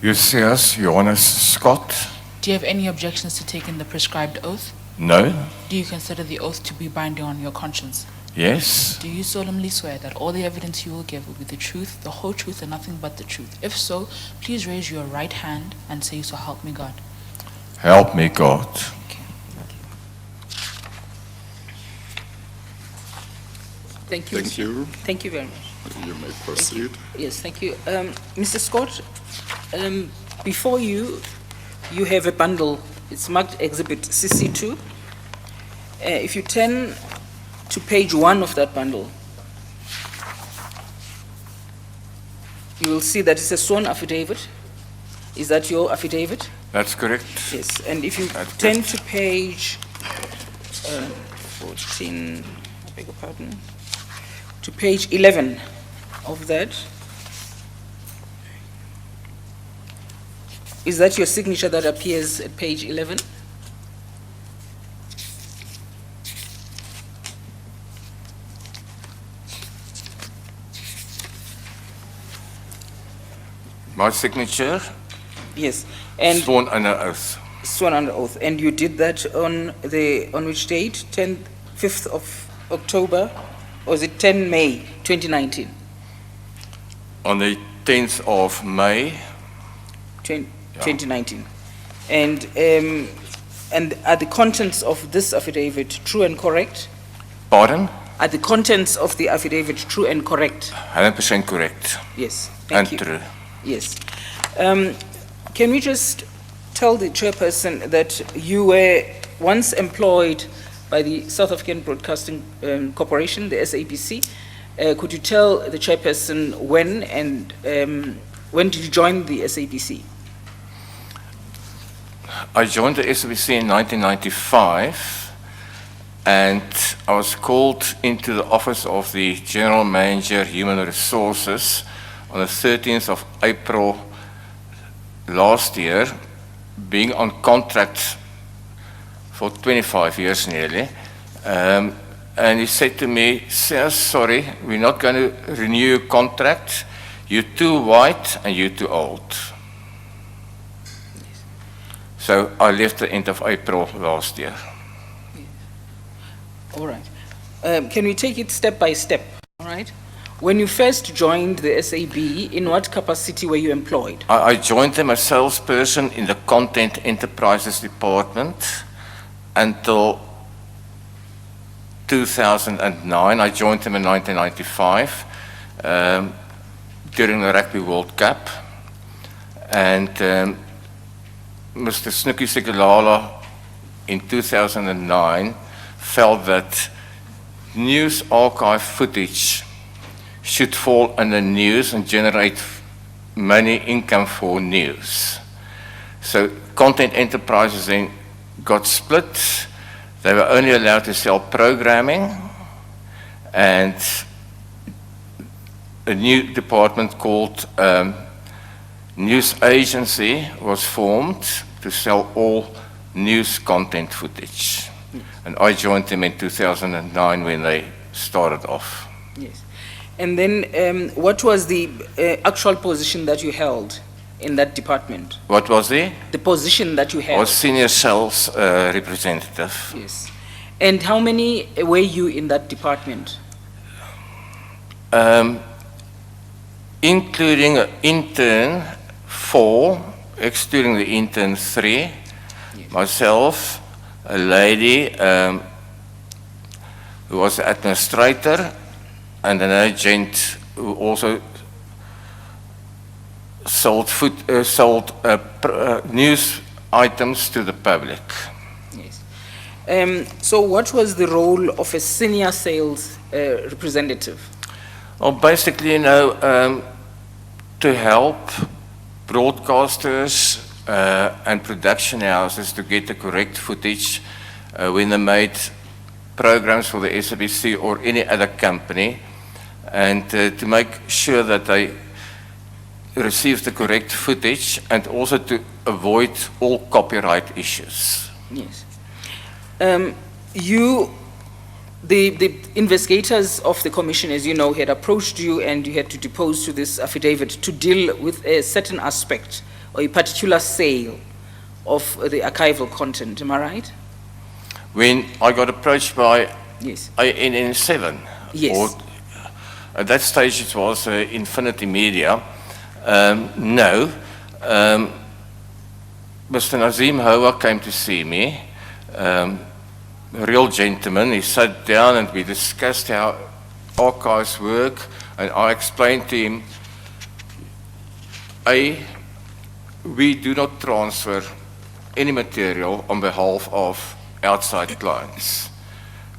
Speaker 5: Josias Johannes Scott?
Speaker 4: Do you have any objections to taking the prescribed oath?
Speaker 5: No.
Speaker 4: Do you consider the oath to be binding on your conscience?
Speaker 5: Yes.
Speaker 4: Do you solemnly swear that all the evidence you will give will be the truth, the whole truth, and nothing but the truth? If so, please raise your right hand and say, "So help me God."
Speaker 5: Help me God.
Speaker 4: Okay.
Speaker 3: Thank you.
Speaker 1: Thank you.
Speaker 3: Thank you very much.
Speaker 1: You may proceed.
Speaker 3: Yes, thank you. Mr. Scott, before you, you have a bundle. It's marked Exhibit CC2. If you turn to page 1 of that bundle, you will see that it's a sworn affidavit. Is that your affidavit?
Speaker 5: That's correct.
Speaker 3: Yes. And if you
Speaker 5: That's
Speaker 3: turn to page 14, I beg your pardon, to page 11 of that, is that your signature that appears at page 11?
Speaker 5: My signature,
Speaker 3: Yes. And
Speaker 5: sworn under oath.
Speaker 3: sworn under oath. And you did that on which date? 5th of October? Or is it 10 May 2019?
Speaker 5: On the 10th of May,
Speaker 3: 2019. And are the contents of this affidavit true and correct?
Speaker 5: pardon?
Speaker 3: Are the contents of the affidavit true and correct?
Speaker 5: 100% correct
Speaker 3: Yes,
Speaker 5: and
Speaker 3: thank you.
Speaker 5: true.
Speaker 3: Yes. Can we just tell the chairperson that you were once employed by the South African Broadcasting Corporation, the SABC? Could you tell the chairperson when and when did you join the SABC?
Speaker 5: I joined the SABC in 1995, and I was called into the office of the General Manager, Human Resources, on the 13th of April last year, being on contract for 25 years nearly. And he said to me, "Sir, sorry, we're not going to renew your contract. You're too white and you're too old." So I left the end of April last year.
Speaker 3: All right. Can we take it step by step? All right. When you first joined the SAB, in what capacity were you employed?
Speaker 5: I joined them as salesperson in the Content Enterprises Department until 2009. I joined them in 1995 during the Rugby World Cup. And Mr. Snooky Sigalala in 2009 felt that news archive footage should fall under news and generate money income for news. So Content Enterprises then got split. They were only allowed to sell programming, and a new department called News Agency was formed to sell all news content footage. And I joined them in 2009 when they started off.
Speaker 3: Yes. And then what was the actual position that you held in that department?
Speaker 5: What was the?
Speaker 3: The position that you
Speaker 5: I
Speaker 3: held?
Speaker 5: was senior sales representative.
Speaker 3: Yes. And how many were you in that department?
Speaker 5: Including an intern 4, excluding the intern 3, myself, a lady who was the administrator, and an agent who also sold news items to the public.
Speaker 3: Yes. So what was the role of a senior sales representative?
Speaker 5: Well, basically, to help broadcasters and production houses to get the correct footage when they made programs for the SABC or any other company, and to make sure that they receive the correct footage, and also to avoid all copyright issues.
Speaker 3: Yes. The investigators of the commission, as you know, had approached you and you had to depose to this affidavit to deal with a certain aspect or a particular sale of the archival content. Am I right?
Speaker 5: When I got approached by
Speaker 3: Yes.
Speaker 5: ANN7,
Speaker 3: Yes.
Speaker 5: or at that stage it was Infinity Media, no. Mr. Nazim Hoa came to see me, a real gentleman. He sat down and we discussed how archives work, and I explained to him, we do not transfer any material on behalf of outside clients.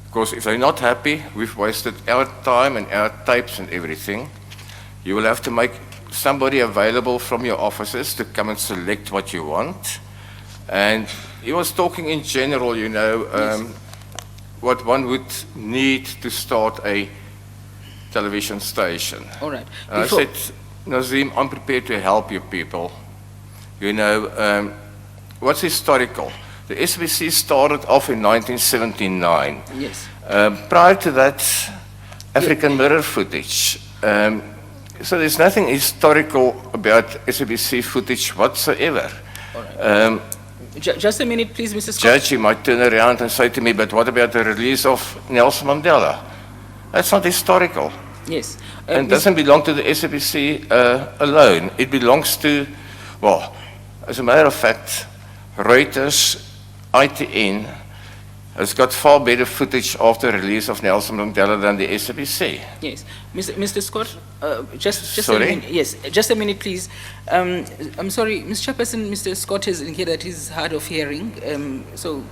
Speaker 5: Because if they're not happy, we've wasted our time and our tapes and everything. You will have to make somebody available from your offices to come and select what you want. And he was talking in general, what one would need to start a television station.
Speaker 3: All right.
Speaker 5: And I said, Nazim, I'm prepared to help you people. What's historical? The SBC started off in 1979.
Speaker 3: Yes.
Speaker 5: Prior to that, African mirror footage. So there's nothing historical about SABC footage whatsoever.
Speaker 3: All right. Just a minute, please, Mr. Scott.
Speaker 5: Judge, you might turn around and say to me, but what about the release of Nelson Mandela? That's not historical.
Speaker 3: Yes.
Speaker 5: And doesn't belong to the SABC alone. It belongs to, well, as a matter of fact, Reuters, ITN, has got far better footage of the release of Nelson Mandela than the SABC.
Speaker 3: Yes. Mr. Scott, just
Speaker 5: Sorry?
Speaker 3: a minute. Yes, just a minute, please. I'm sorry, Mr. Chairperson, Mr. Scott has indicated that he's hard of hearing, so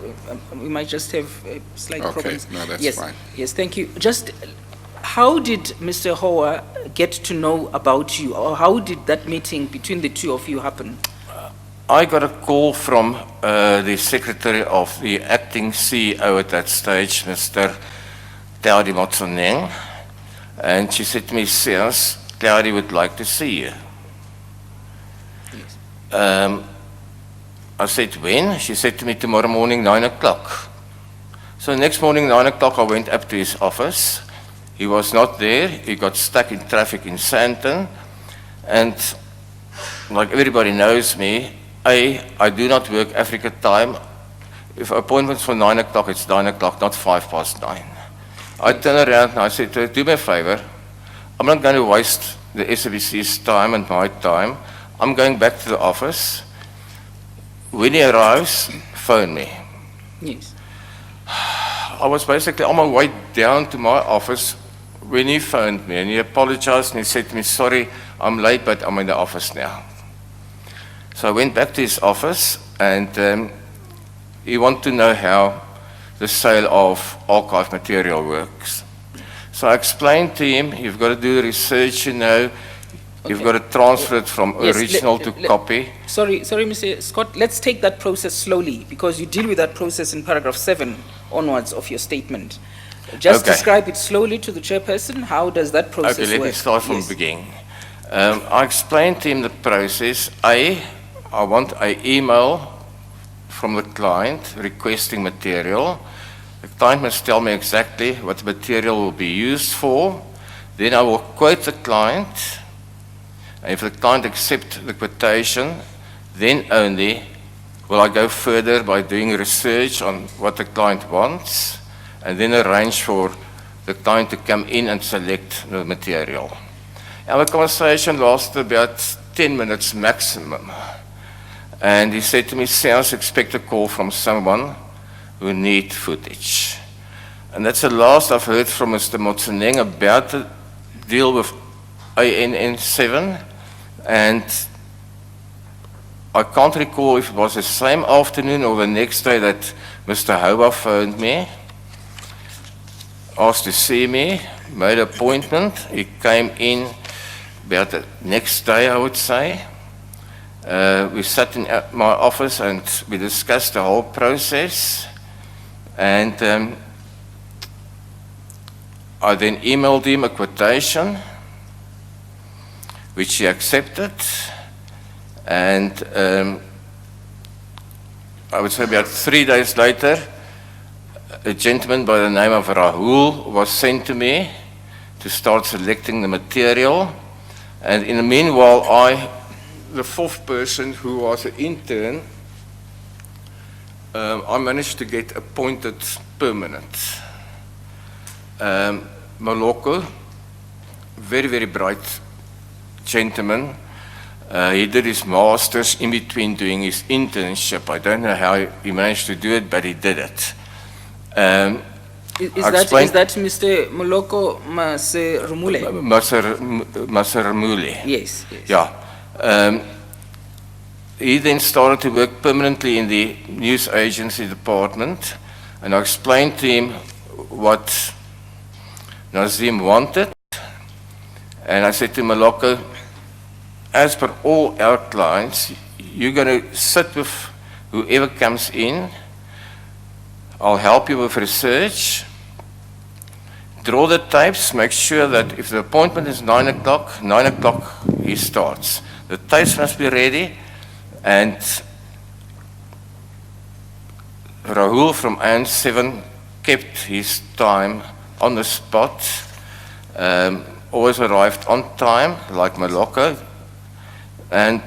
Speaker 3: we might just have slight problems.
Speaker 1: Okay, no, that's
Speaker 3: yes.
Speaker 1: fine.
Speaker 3: Yes, thank you. Just, how did Mr. Hoa get to know about you, or how did that meeting between the two of you happen?
Speaker 5: I got a call from the secretary of the acting CEO at that stage, Mr. Claudi Motsoneng, and she said to me, "Sias, Claudi would like to see you." I said, "When?" She said to me, "Tomorrow morning, 9 o'clock." So next morning, 9 o'clock, I went up to his office. He was not there. He got stuck in traffic in Sandton, and like everybody knows me, I do not work Africa time. If appointment's for 9 o'clock, it's 9 o'clock, not 9:05. I turned around and I said, "Do me a favor. I'm not going to waste the SABC's time and my time. I'm going back to the office. When he arrives, phone me."
Speaker 3: Yes.
Speaker 5: I was basically on my way down to my office when he phoned me, and he apologized and he said to me, "Sorry, I'm late, but I'm in the office now." So I went back to his office, and he wanted to know how the sale of archive material works. So I explained to him, you've got to do the research, you've got to transfer it from
Speaker 3: Yes,
Speaker 5: original to copy.
Speaker 3: Sorry, Mr. Scott, let's take that process slowly, because you deal with that process in paragraph 7 onwards of your statement. Just
Speaker 5: Okay.
Speaker 3: describe it slowly to the chairperson. How does that process work?
Speaker 5: Okay, let me start from
Speaker 3: Yes.
Speaker 5: the beginning. I explained to him the process. I want an email from the client requesting material. The client must tell me exactly what the material will be used for. Then I will quote the client. And if the client accepts the quotation, then only will I go further by doing research on what the client wants, and then arrange for the client to come in and select the material. And the conversation lasted about 10 minutes maximum. And he said to me, "Sounds expect a call from someone who need footage. And that's the last I've heard from Mr. Motseneng about the deal with ANN7, and I can't recall if it was the same afternoon or the next day that Mr. Houba phoned me, asked to see me, made an appointment. He came in about the next day, I would say. We sat in my office and we discussed the whole process. And I then emailed him a quotation, which he accepted. And I would say about 3 days later, a gentleman by the name of Rahul was sent to me to start selecting the material. And in the meanwhile, the fourth person who was an intern, I managed to get appointed permanent. Maloko, very, very bright gentleman. He did his master's in between doing his internship. I don't know how he managed to do it, but he did it.
Speaker 3: Is that Mr. Moloko Maserumule?
Speaker 5: Maserumule.
Speaker 3: Yes.
Speaker 5: Yeah. He then started to work permanently in the news agency department, and I explained to him what Nazim wanted, and I said to Moloko, as per all our clients, you're going to sit with whoever comes in. I'll help you with research, draw the tapes, make sure that if the appointment is 9 o'clock he starts. The tapes must be ready, and Rahul from ANN7 kept his time on the spot, always arrived on time, like Moloko, and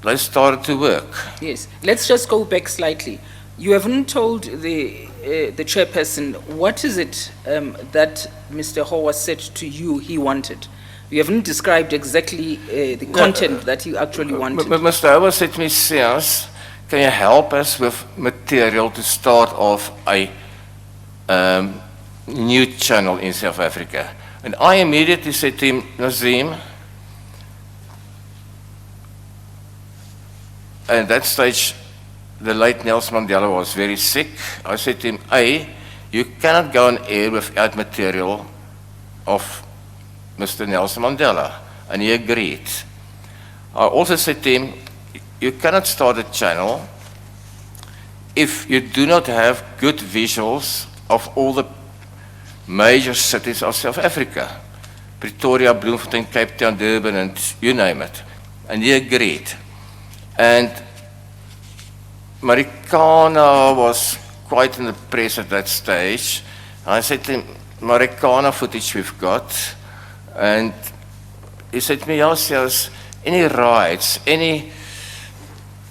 Speaker 5: they started to work.
Speaker 3: Yes. Let's just go back slightly. You haven't told the chairperson what is it that Mr. Howard said to you he wanted. You haven't described exactly the content that he actually wanted.
Speaker 5: Mr. Howard said to me, Sias, can you help us with material to start off a new channel in South Africa? And I immediately said to him, Nazim, at that stage, the late Nelson Mandela was very sick. I said to him, you cannot go on air without material of Mr. Nelson Mandela. And he agreed. I also said to him, you cannot start a channel if you do not have good visuals of all the major cities of South Africa. Pretoria, Bloemfontein, Cape Town, Durban, and you name it. And he agreed. And Marikana was quite in the press at that stage. I said to him, Marikana footage we've got. And he said to me, yes, any riots, any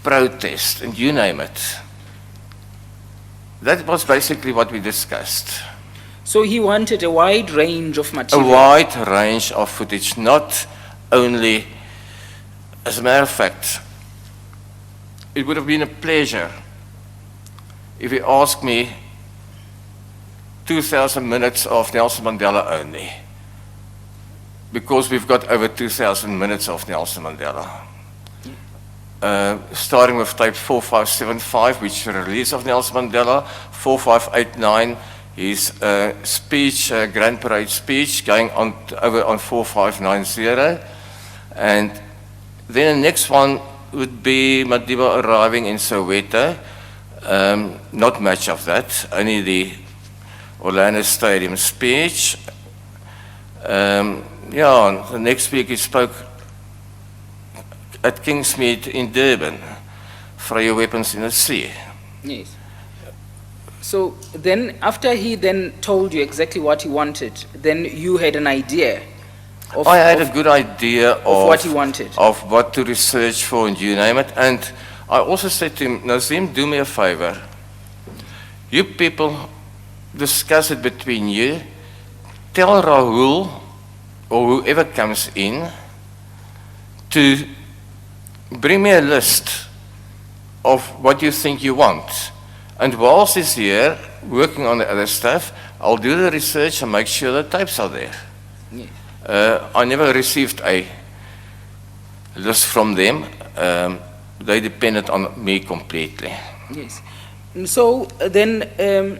Speaker 5: protest, and you name it. That was basically what we discussed.
Speaker 3: So he wanted a wide range of material.
Speaker 5: A wide range of footage, not only, as a matter of fact, it would have been a pleasure if he asked me 2,000 minutes of Nelson Mandela only, because we've got over 2,000 minutes of Nelson Mandela. Starting with tape 4575, which is the release of Nelson Mandela, 4589, his speech, Grand Parade speech, going on over on 4590, and then the next one would be Madiba arriving in Soweto. Not much of that, only the Orlando Stadium speech. The next week he spoke at Kingsmead in Durban, Vrye Weapons in the Sea.
Speaker 3: Yes. So then, after he then told you exactly what he wanted, then you had an idea of,
Speaker 5: I had a good idea of
Speaker 3: what he wanted.
Speaker 5: Of what to research for, and you name it. And I also said to him, Nazim, do me a favor. You people discuss it between you. Tell Rahul, or whoever comes in, to bring me a list of what you think you want. And whilst he's here, working on the other stuff, I'll do the research and make sure the tapes are there. I never received a list from them. They depended on me completely.
Speaker 3: Yes. So then,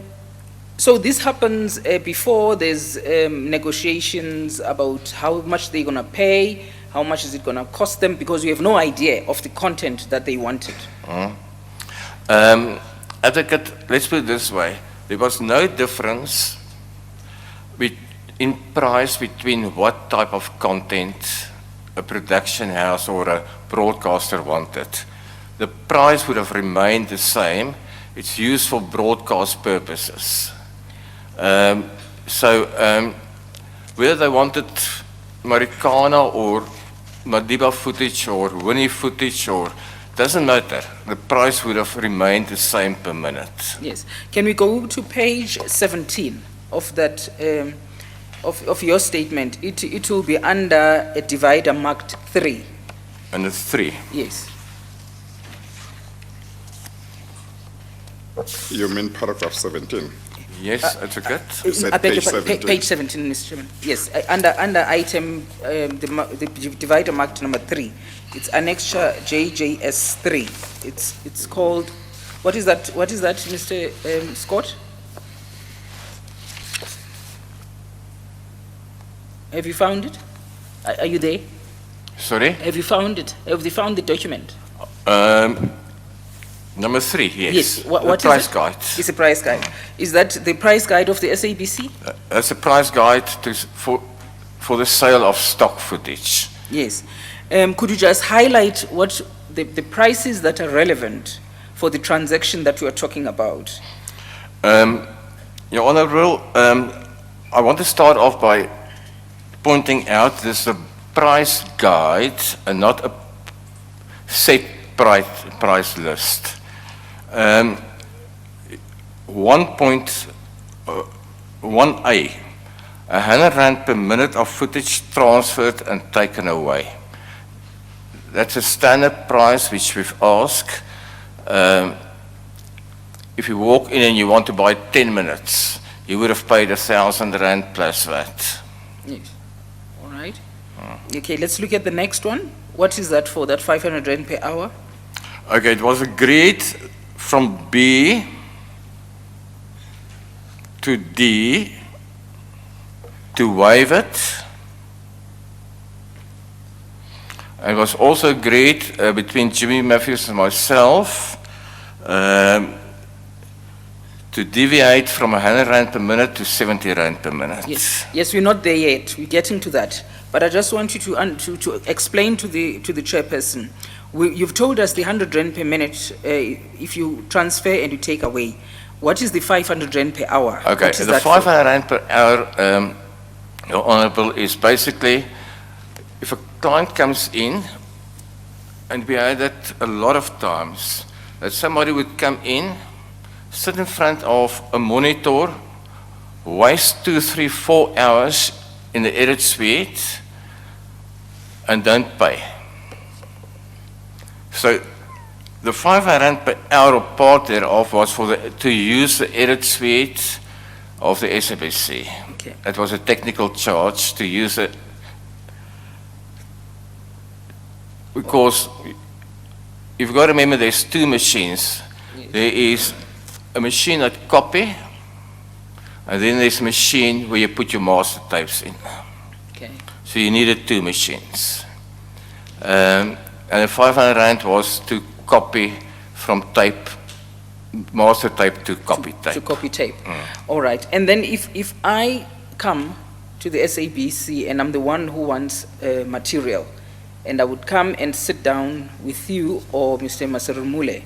Speaker 3: so this happens before there's negotiations about how much they're going to pay, how much is it going to cost them, because we have no idea of the content that they wanted.
Speaker 5: Advocate, let's put it this way. There was no difference in price between what type of content a production house or a broadcaster wanted. The price would have remained the same. It's used for broadcast purposes. Whether they wanted Marikana or Madiba footage or Winnie footage or doesn't matter. The price would have remained the same per minute.
Speaker 3: Yes. Can we go to page 17 of that, of your statement? It will be under a divider marked 3.
Speaker 5: Under 3.
Speaker 3: Yes.
Speaker 1: You mean paragraph 17?
Speaker 5: Yes, advocate.
Speaker 1: You said
Speaker 3: I beg
Speaker 1: page
Speaker 3: your pardon,
Speaker 1: 17.
Speaker 3: Page 17, Mr. Chairman. Yes, under item, the divider marked number 3. It's annexure JJS 3. It's called, what is that, Mr. Scott? Have you found it? Are you there?
Speaker 5: Sorry?
Speaker 3: Have you found it? Have you found the document?
Speaker 5: Number 3, yes.
Speaker 3: Yes. What
Speaker 5: the
Speaker 3: is
Speaker 5: price
Speaker 3: it?
Speaker 5: guide.
Speaker 3: It's a price guide. Is that the price guide of the SABC?
Speaker 5: That's a price guide for the sale of stock footage.
Speaker 3: Yes. Could you just highlight what the prices that are relevant for the transaction that we are talking about?
Speaker 5: Your Honourable, I want to start off by pointing out this is a price guide and not a set price list. 1.1a, R100 per minute of footage transferred and taken away. That's a standard price which we've asked. If you walk in and you want to buy 10 minutes, you would have paid R1,000 plus VAT.
Speaker 3: Yes. All right. Okay, let's look at the next one. What is that for, that 500 Rand per hour?
Speaker 5: Okay, it was agreed from B to D to waive it. It was also agreed between Jimmy Matthews and myself to deviate from R100 per minute to R70 per minute.
Speaker 3: Yes. Yes, we're not there yet. We're getting to that. But I just want you to explain to the chairperson. You've told us the 100 Rand per minute if you transfer and you take away. What is the 500 Rand per hour?
Speaker 5: Okay, the 500 Rand per hour, Your Honourable, is basically if a client comes in, and we had that a lot of times, that somebody would come in, sit in front of a monitor, waste 2, 3, 4 hours in the edit suite, and don't pay. So the 500 Rand per hour part thereof was to use the edit suite of the SABC.
Speaker 3: Okay.
Speaker 5: It was a technical charge to use it because you've got to remember there's 2 machines.
Speaker 3: Yes.
Speaker 5: There is a machine that copy, and then there's a machine where you put your master tapes in.
Speaker 3: Okay.
Speaker 5: So you needed 2 machines. And the 500 Rand was to copy from tape, master tape to copy tape.
Speaker 3: To copy tape. All right. And then if I come to the SABC and I'm the one who wants material, and I would come and sit down with you or Mr. Masarumule.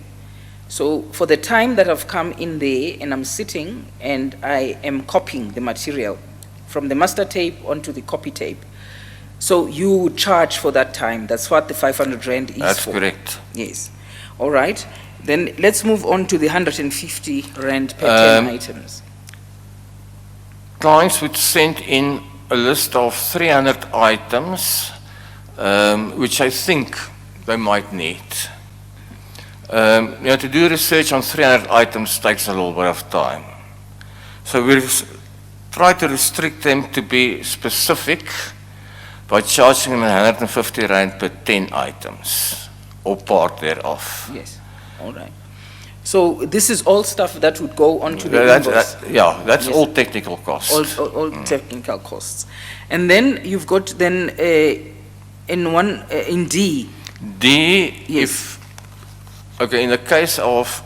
Speaker 3: So for the time that I've come in there and I'm sitting and I am copying the material from the master tape onto the copy tape, so you would charge for that time. That's what the 500 Rand is
Speaker 5: That's
Speaker 3: for.
Speaker 5: correct.
Speaker 3: Yes. All right. Then let's move on to the 150 Rand per 10 items.
Speaker 5: Clients would send in a list of 300 items, which I think they might need. To do research on 300 items takes a little bit of time. So we try to restrict them to be specific by charging them 150 rand per 10 items, or part thereof.
Speaker 3: Yes, all right. So this is all stuff that would go onto the invoice?
Speaker 5: That's
Speaker 3: Yes.
Speaker 5: all technical costs.
Speaker 3: All technical costs. And then you've got then in D.
Speaker 5: D,
Speaker 3: Yes.
Speaker 5: in the case of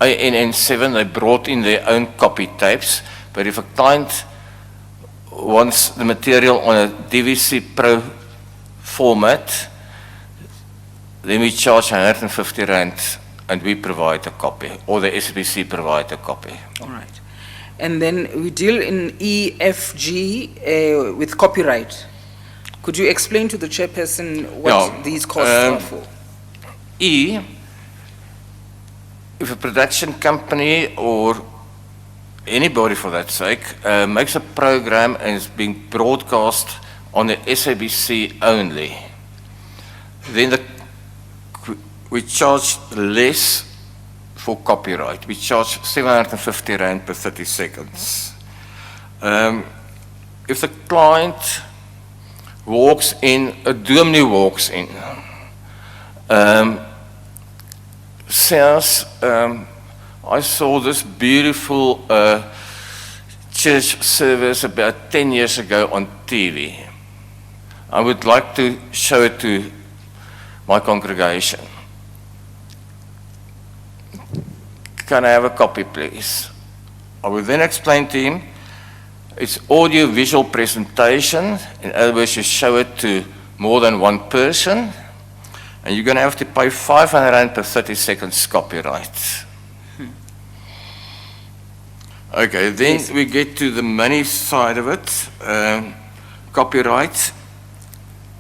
Speaker 5: ANN7, they brought in their own copy tapes, but if a client wants the material on a DVC Pro format, then we charge 150 rand and we provide a copy, or the SABC provide a copy.
Speaker 3: All right. And then we deal in E, F, G with copyright. Could you explain to the chairperson what these costs are for?
Speaker 5: E, if a production company or anybody for that sake makes a program and it's being broadcast on the SABC only, then we charge less for copyright. We charge 750 rand per 30 seconds. If the client walks in, a dominee walks in, says, I saw this beautiful church service about 10 years ago on TV. I would like to show it to my congregation. Can I have a copy, please? I will then explain to him, it's audio-visual presentation. In other words, you show it to more than one person, and you're going to have to pay 500 rand per 30 seconds copyright. Okay, then we get to the money side of it. Copyright.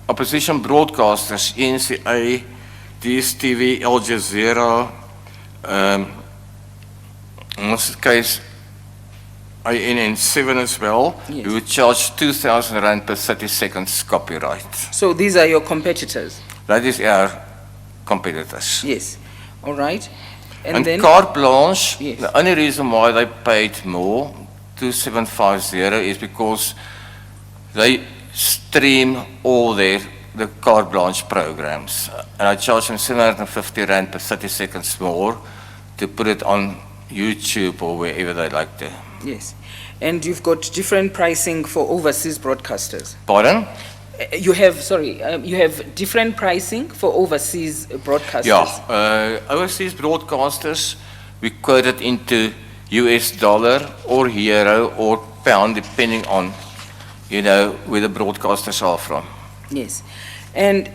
Speaker 5: Opposition broadcasters, ENCA, DSTV, Al Jazeera, in this case, ANN7 as well,
Speaker 3: Yes.
Speaker 5: we would charge 2,000 rand per 30 seconds copyright.
Speaker 3: So these are your competitors?
Speaker 5: That is our competitors.
Speaker 3: Yes. All right.
Speaker 5: And
Speaker 3: then
Speaker 5: carte blanche,
Speaker 3: Yes.
Speaker 5: the only reason why they paid more, 2,750, is because they stream all the carte blanche programs. And I charge them 750 rand per 30 seconds more to put it on YouTube or wherever they like to.
Speaker 3: yes. And you've got different pricing for overseas broadcasters.
Speaker 5: Pardon?
Speaker 3: You have different pricing for overseas broadcasters.
Speaker 5: Yeah, overseas broadcasters, we quote it into US dollar or euro or pound, depending on, where the broadcasters are from.
Speaker 3: Yes. And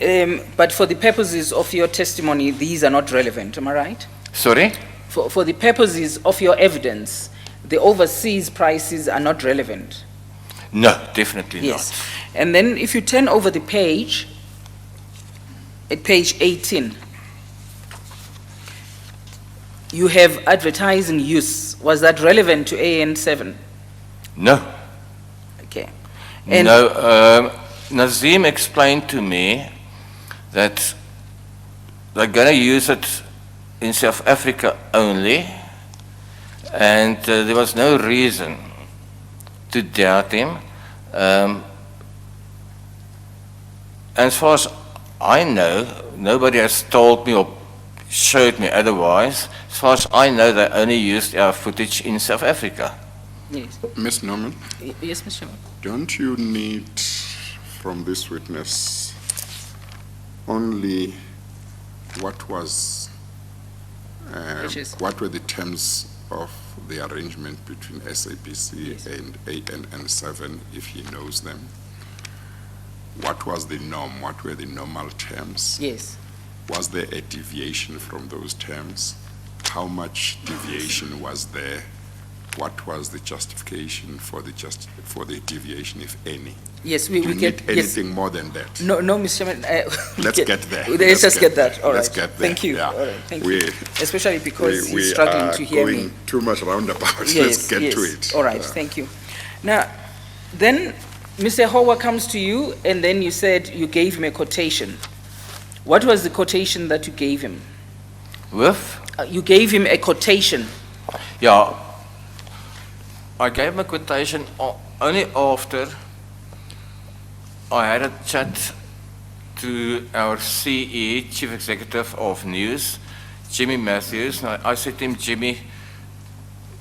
Speaker 3: but for the purposes of your testimony, these are not relevant. Am I right?
Speaker 5: Sorry?
Speaker 3: For the purposes of your evidence, the overseas prices are not relevant.
Speaker 5: No, definitely
Speaker 3: Yes.
Speaker 5: not.
Speaker 3: And then if you turn over the page, at page 18, you have advertising use. Was that relevant to AN7?
Speaker 5: No.
Speaker 3: Okay. And
Speaker 5: No, Nazim explained to me that they're going to use it in South Africa only, and there was no reason to doubt him. As far as I know, nobody has told me or showed me otherwise. As far as I know, they only used our footage in South Africa.
Speaker 3: yes.
Speaker 1: Ms. Norman,
Speaker 3: Yes, Mr. Chairman.
Speaker 1: don't you need from this witness only what were the terms of the arrangement between SABC
Speaker 3: Yes.
Speaker 1: and ANN7, if he knows them? What was the norm? What were the normal terms?
Speaker 3: Yes.
Speaker 1: Was there a deviation from those terms? How much deviation was there? What was the justification for the deviation, if any?
Speaker 3: Yes,
Speaker 1: Do
Speaker 3: we
Speaker 1: you
Speaker 3: get
Speaker 1: need anything more than that?
Speaker 3: No, Mr. Chairman.
Speaker 1: Let's get there.
Speaker 3: Let's just get that. All right.
Speaker 1: Let's get there.
Speaker 3: Thank you.
Speaker 1: Yeah.
Speaker 3: All right. Thank
Speaker 1: We-
Speaker 3: you. Especially because
Speaker 1: we
Speaker 3: he's struggling
Speaker 1: are
Speaker 3: to hear
Speaker 1: going
Speaker 3: me.
Speaker 1: too much roundabout.
Speaker 3: Yes,
Speaker 1: Let's get
Speaker 3: yes.
Speaker 1: to it.
Speaker 3: All right. Thank you. Now, then Mr. Howard comes to you, and then you said you gave him a quotation. What was the quotation that you gave him?
Speaker 5: With?
Speaker 3: You gave him a quotation.
Speaker 5: Yeah, I gave him a quotation only after I had a chat to our CE, Chief Executive of News, Jimmy Matthews. And I said to him, Jimmy,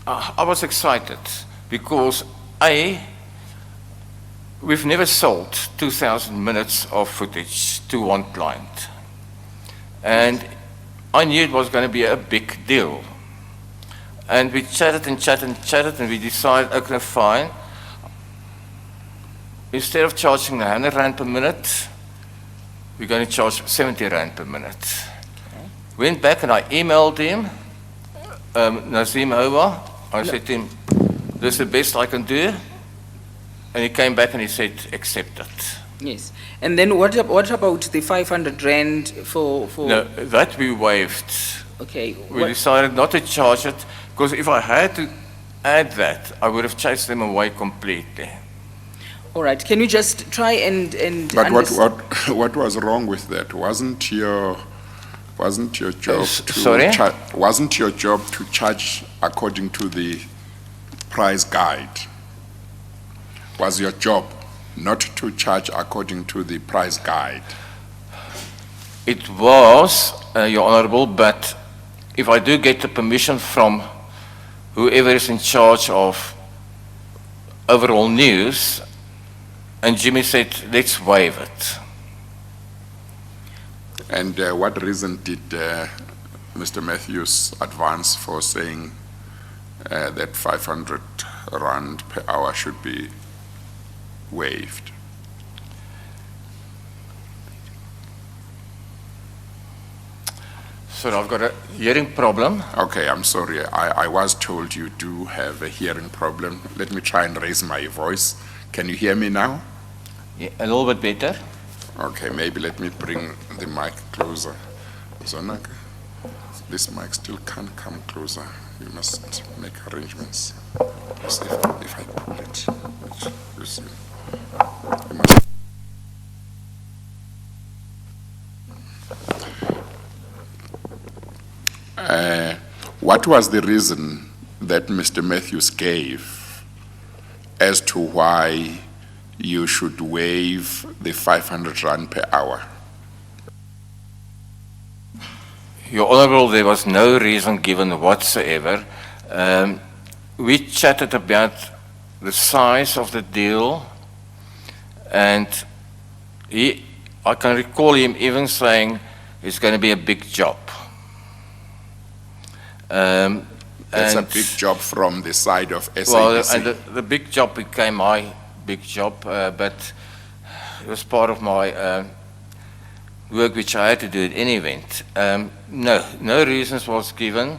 Speaker 5: I was excited because we've never sold 2,000 minutes of footage to one client. And I knew it was going to be a big deal. And we chatted and chatted and chatted, and we decided, okay, fine. Instead of charging 100 Rand per minute, we're going to charge 70 Rand per minute. Okay. Went back and I emailed him, Nazim Hova. I said to him, this is the best I can do. And he came back and he said, accept it.
Speaker 3: Yes. And then what about the 500 Rand for...
Speaker 5: No, that we waived.
Speaker 3: Okay.
Speaker 5: We decided not to charge it, because if I had to add that, I would have chased them away completely.
Speaker 3: All right. Can you just try and
Speaker 1: But what was wrong with that? Wasn't your job
Speaker 5: sorry?
Speaker 1: Wasn't your job to charge according to the price guide? Was your job not to charge according to the price guide?
Speaker 5: It was, Your Honourable, but if I do get the permission from whoever is in charge of overall news, and Jimmy said, let's waive it.
Speaker 1: And what reason did Mr. Matthews advance for saying that 500 Rand per hour should be waived?
Speaker 5: So I've got a hearing problem.
Speaker 1: Okay, I'm sorry. I was told you do have a hearing problem. Let me try and raise my voice. Can you hear me now?
Speaker 5: Yeah, a little bit better.
Speaker 1: Okay, maybe let me bring the mic closer. Zonak, this mic still can't come closer. You must make arrangements. Because if I pull it, you see, you must. What was the reason that Mr. Matthews gave as to why you should waive the 500 Rand per hour?
Speaker 5: Your Honourable, there was no reason given whatsoever. We chatted about the size of the deal, and I can recall him even saying it's going to be a big job.
Speaker 1: That's a big job from the side of SABC.
Speaker 5: Well, and the big job became my big job, but it was part of my work which I had to do in any event. No reasons was given.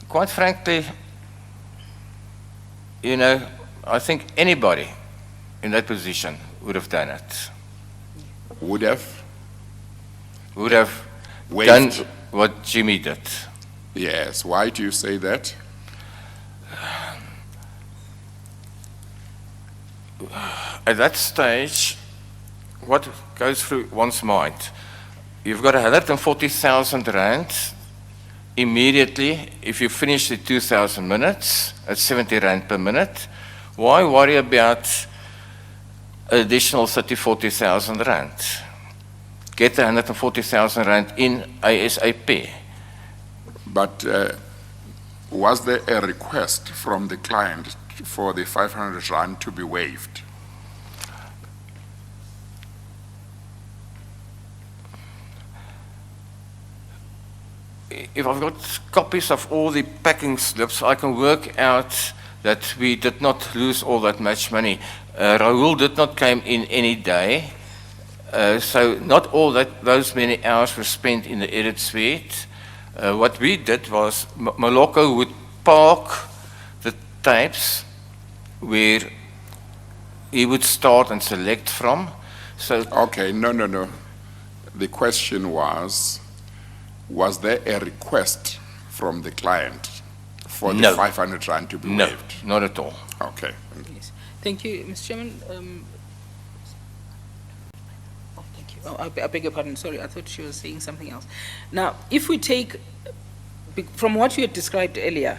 Speaker 5: Quite frankly, you know, I think anybody in that position would have done it.
Speaker 1: Would have?
Speaker 5: Would have
Speaker 1: Waived.
Speaker 5: done what Jimmy did.
Speaker 1: Yes. Why do you say that?
Speaker 5: At that stage, what goes through one's mind? You've got 140,000 Rand immediately if you finish the 2,000 minutes at 70 Rand per minute. Why worry about additional 40,000 Rand? Get the 140,000 Rand in ASAP.
Speaker 1: But was there a request from the client for the 500 Rand to be waived?
Speaker 5: If I've got copies of all the packing slips, I can work out that we did not lose all that much money. Rahul did not come in any day, so not all those many hours were spent in the edit suite. What we did was Moloko would park the tapes where he would start and select from. So
Speaker 1: Okay, no. The question was there a request from the client for the
Speaker 5: No.
Speaker 1: 500 Rand to be
Speaker 5: no,
Speaker 1: waived?
Speaker 5: not at all.
Speaker 1: Okay.
Speaker 3: Yes. Thank you, Mr. Chairman. Thank you. Oh, I beg your pardon, sorry, I thought she was saying something else. Now, if we take, from what you had described earlier,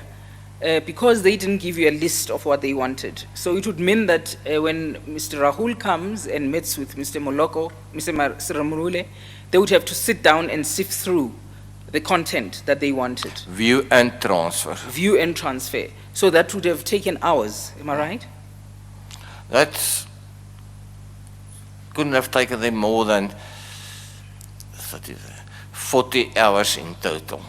Speaker 3: because they didn't give you a list of what they wanted, so it would mean that when Mr. Rahul comes and meets with Mr. Moloko, Mr. Siramurule, they would have to sit down and sift through the content that they wanted.
Speaker 5: View and transfer.
Speaker 3: View and transfer. So that would have taken hours, am I right?
Speaker 5: That couldn't have taken them more than 40 hours in total.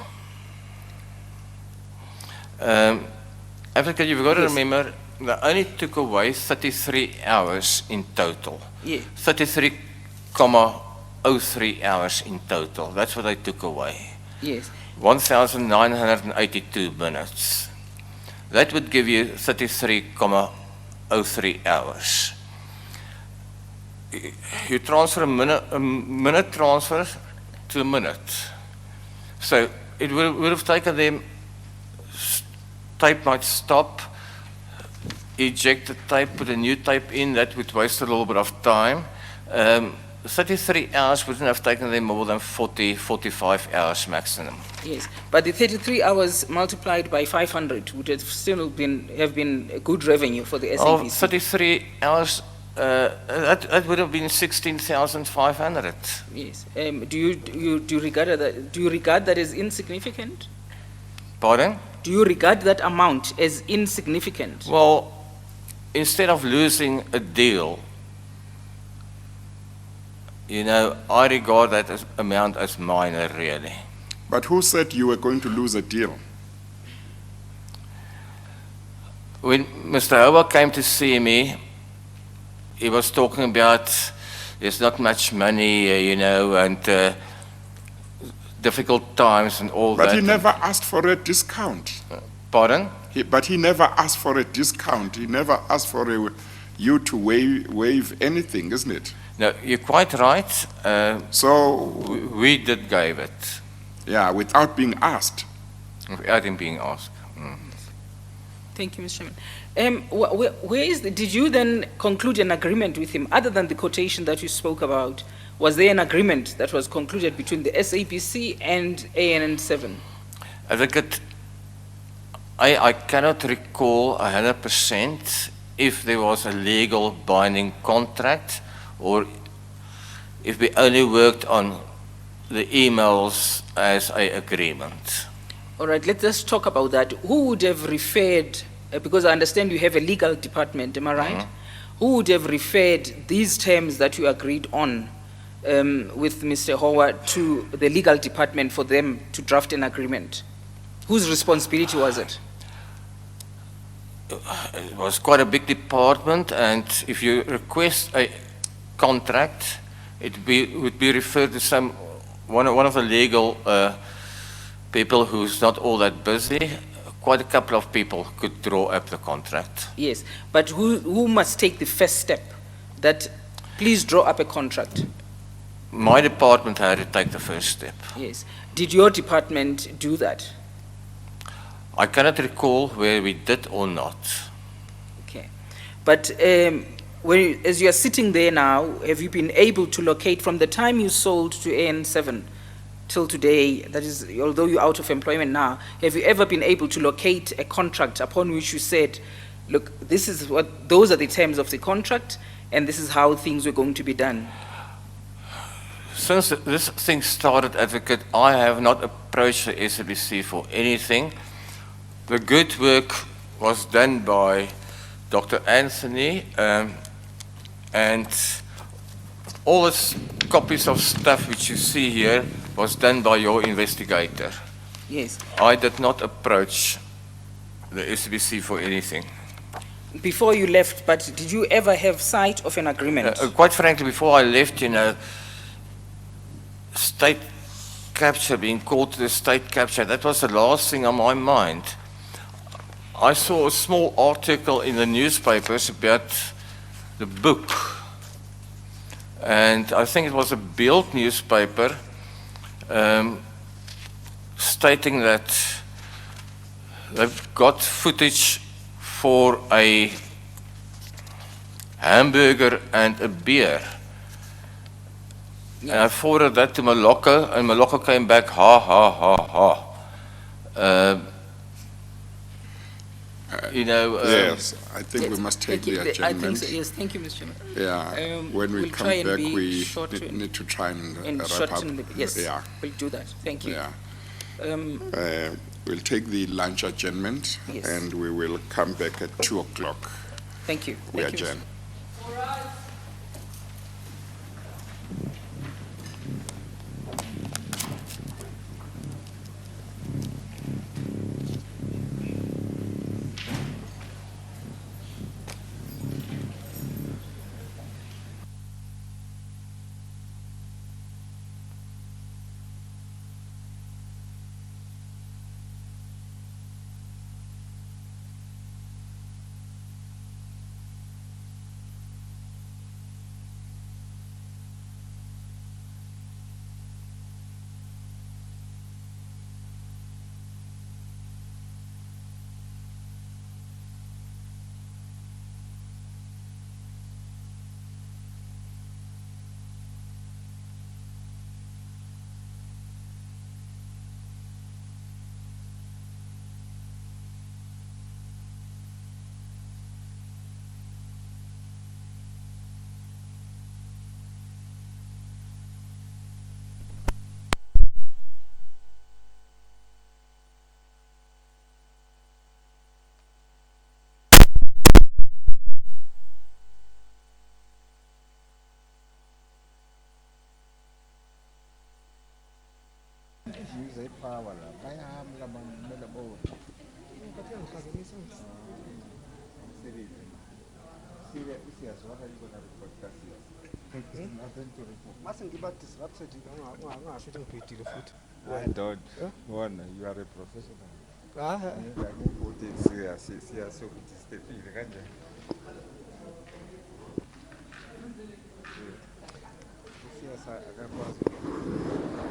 Speaker 5: Africa, you've got to
Speaker 3: Yes.
Speaker 5: remember, they only took away 33 hours in total.
Speaker 3: Yeah.
Speaker 5: 33,03 hours in total. That's what they took away.
Speaker 3: Yes.
Speaker 5: 1,982 minutes. That would give you 33,03 hours. You transfer a minute transfer to a minute. So it would have taken them, tape might stop, eject the tape, put a new tape in, that would waste a little bit of time. 33 hours wouldn't have taken them more than 45 hours maximum.
Speaker 3: Yes, but the 33 hours multiplied by 500 would have still have been a good revenue for the
Speaker 5: Oh,
Speaker 3: SABC.
Speaker 5: 33 hours, that would have been 16,500.
Speaker 3: Yes. Do you regard that as insignificant?
Speaker 5: Pardon?
Speaker 3: Do you regard that amount as insignificant?
Speaker 5: Well, instead of losing a deal, you know, I regard that amount as minor, really.
Speaker 1: But who said you were going to lose a deal?
Speaker 5: When Mr. Howard came to see me, he was talking about there's not much money, you know, and difficult times and all that.
Speaker 1: But he never asked for a discount.
Speaker 5: Pardon?
Speaker 1: But he never asked for a discount. He never asked for you to waive anything, isn't it?
Speaker 5: No, you're quite right.
Speaker 1: So,
Speaker 5: We did give it,
Speaker 1: yeah, without being asked.
Speaker 5: without him being asked.
Speaker 3: Thank you, Mr. Chairman. Did you then conclude an agreement with him, other than the quotation that you spoke about? Was there an agreement that was concluded between the SABC and ANN7?
Speaker 5: Advocate, I cannot recall 100% if there was a legal binding contract or if we only worked on the emails as an agreement.
Speaker 3: All right, let's just talk about that. Who would have referred, because I understand you have a legal department, am I right? Who would have referred these terms that you agreed on with Mr. Howard to the legal department for them to draft an agreement? Whose responsibility was it?
Speaker 5: It was quite a big department, and if you request a contract, would be referred to one of the legal people who's not all that busy. Quite a couple of people could draw up the contract.
Speaker 3: Yes, but who must take the first step that please draw up a contract?
Speaker 5: My department had to take the first step.
Speaker 3: Yes. Did your department do that?
Speaker 5: I cannot recall where we did or not.
Speaker 3: Okay. But as you are sitting there now, have you been able to locate from the time you sold to AN7 till today, that is, although you're out of employment now, have you ever been able to locate a contract upon which you said, look, those are the terms of the contract, and this is how things were going to be done?
Speaker 5: Since this thing started, Advocate, I have not approached the SABC for anything. The good work was done by Dr. Anthony, and all the copies of stuff which you see here was done by your investigator.
Speaker 3: Yes.
Speaker 5: I did not approach the SABC for anything.
Speaker 3: Before you left, but did you ever have sight of an agreement?
Speaker 5: Quite frankly, before I left, you know, state capture, being called to the state capture, that was the last thing on my mind. I saw a small article in the newspapers about the book, and I think it was a Beeld newspaper stating that they've got footage for a hamburger and a beer. And I forwarded that to Malocca, and Malocca came back, ha, ha, ha, ha.
Speaker 1: Yes, I think we
Speaker 3: Yes,
Speaker 1: must take
Speaker 3: thank you.
Speaker 1: the
Speaker 3: I think
Speaker 1: adjournment.
Speaker 3: so, yes, thank you, Mr. Chairman.
Speaker 1: Yeah, when we
Speaker 3: we'll
Speaker 1: come
Speaker 3: try and
Speaker 1: back,
Speaker 3: be
Speaker 1: we
Speaker 3: short
Speaker 1: need to try and
Speaker 3: and
Speaker 1: wrap
Speaker 3: shorten
Speaker 1: up.
Speaker 3: yes,
Speaker 1: Yeah,
Speaker 3: we'll do that. Thank you.
Speaker 1: yeah. We'll take the lunch adjournment,
Speaker 3: Yes.
Speaker 1: and we will come back at 2 o'clock.
Speaker 3: Thank you.
Speaker 1: We
Speaker 3: Thank you, Mr.
Speaker 1: adjourn.
Speaker 6: Use power. I am available. Serious. What are you going to report? Nothing to report.
Speaker 7: Mustn't give out disrupted.
Speaker 6: I don't. One, you are a professional.
Speaker 7: Ah,
Speaker 6: I can put it serious. So it is the field. Yes, I can pass.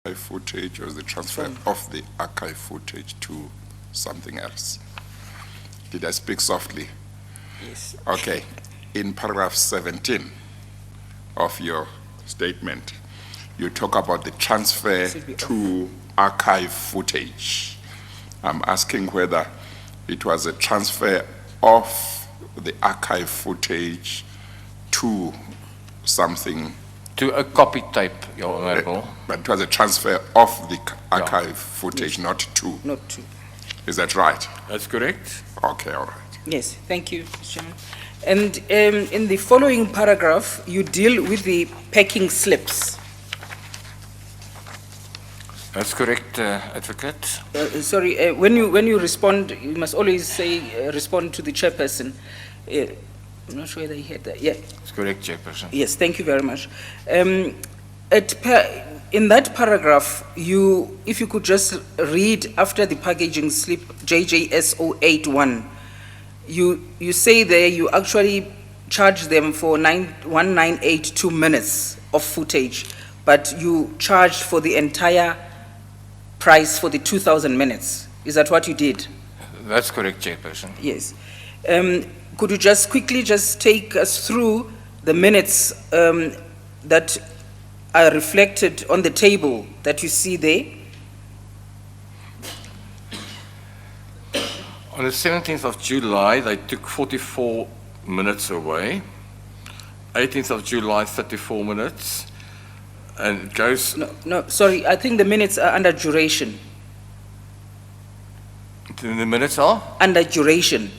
Speaker 1: archive footage, or is the transfer of the archive footage to something else? Did I speak softly?
Speaker 3: Yes.
Speaker 1: Okay. In paragraph 17 of your statement, you talk about the transfer
Speaker 3: Should be
Speaker 1: to archive footage. I'm asking whether it was a transfer of the archive footage to something,
Speaker 5: To a copy tape, Your Honourable.
Speaker 1: but it was a transfer of the archive footage, not to.
Speaker 3: Not two.
Speaker 1: Is that right?
Speaker 5: That's correct.
Speaker 1: Okay, all right.
Speaker 3: Yes, thank you, Mr. Chairman. And in the following paragraph, you deal with the packing slips.
Speaker 5: That's correct, Advocate.
Speaker 3: Sorry, when you respond, you must always say, respond to the chairperson. I'm not sure whether he had that. Yeah.
Speaker 5: That's correct, Chairperson.
Speaker 3: Yes, thank you very much. In that paragraph, if you could just read after the packaging slip JJS081, you say there you actually charge them for 1982 minutes of footage, but you charged for the entire price for the 2,000 minutes. Is that what you did?
Speaker 5: That's correct, Chairperson.
Speaker 3: Yes. Could you just quickly just take us through the minutes that are reflected on the table that you see there?
Speaker 5: On the 17th of July, they took 44 minutes away. 18th of July, 34 minutes. And it goes,
Speaker 3: No, sorry, I think the minutes are under duration.
Speaker 5: the minutes are?
Speaker 3: Under duration.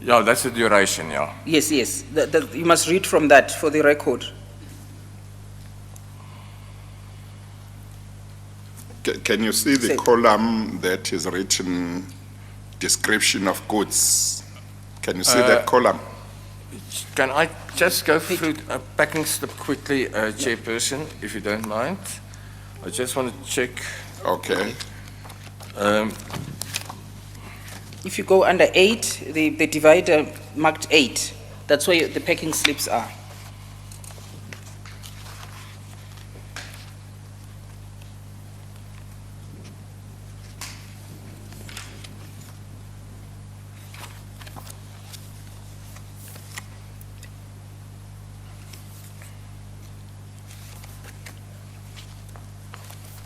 Speaker 5: Yeah, that's the duration, yeah.
Speaker 3: Yes, yes. You must read from that for the record.
Speaker 1: Can you see the
Speaker 3: Say-
Speaker 1: column that is written description of goods? Can you see that column?
Speaker 5: Can I just go through a packing slip quickly, Chairperson, if you don't mind? I just want to check.
Speaker 1: Okay.
Speaker 3: If you go under 8, the divider marked 8, that's where the packing slips are.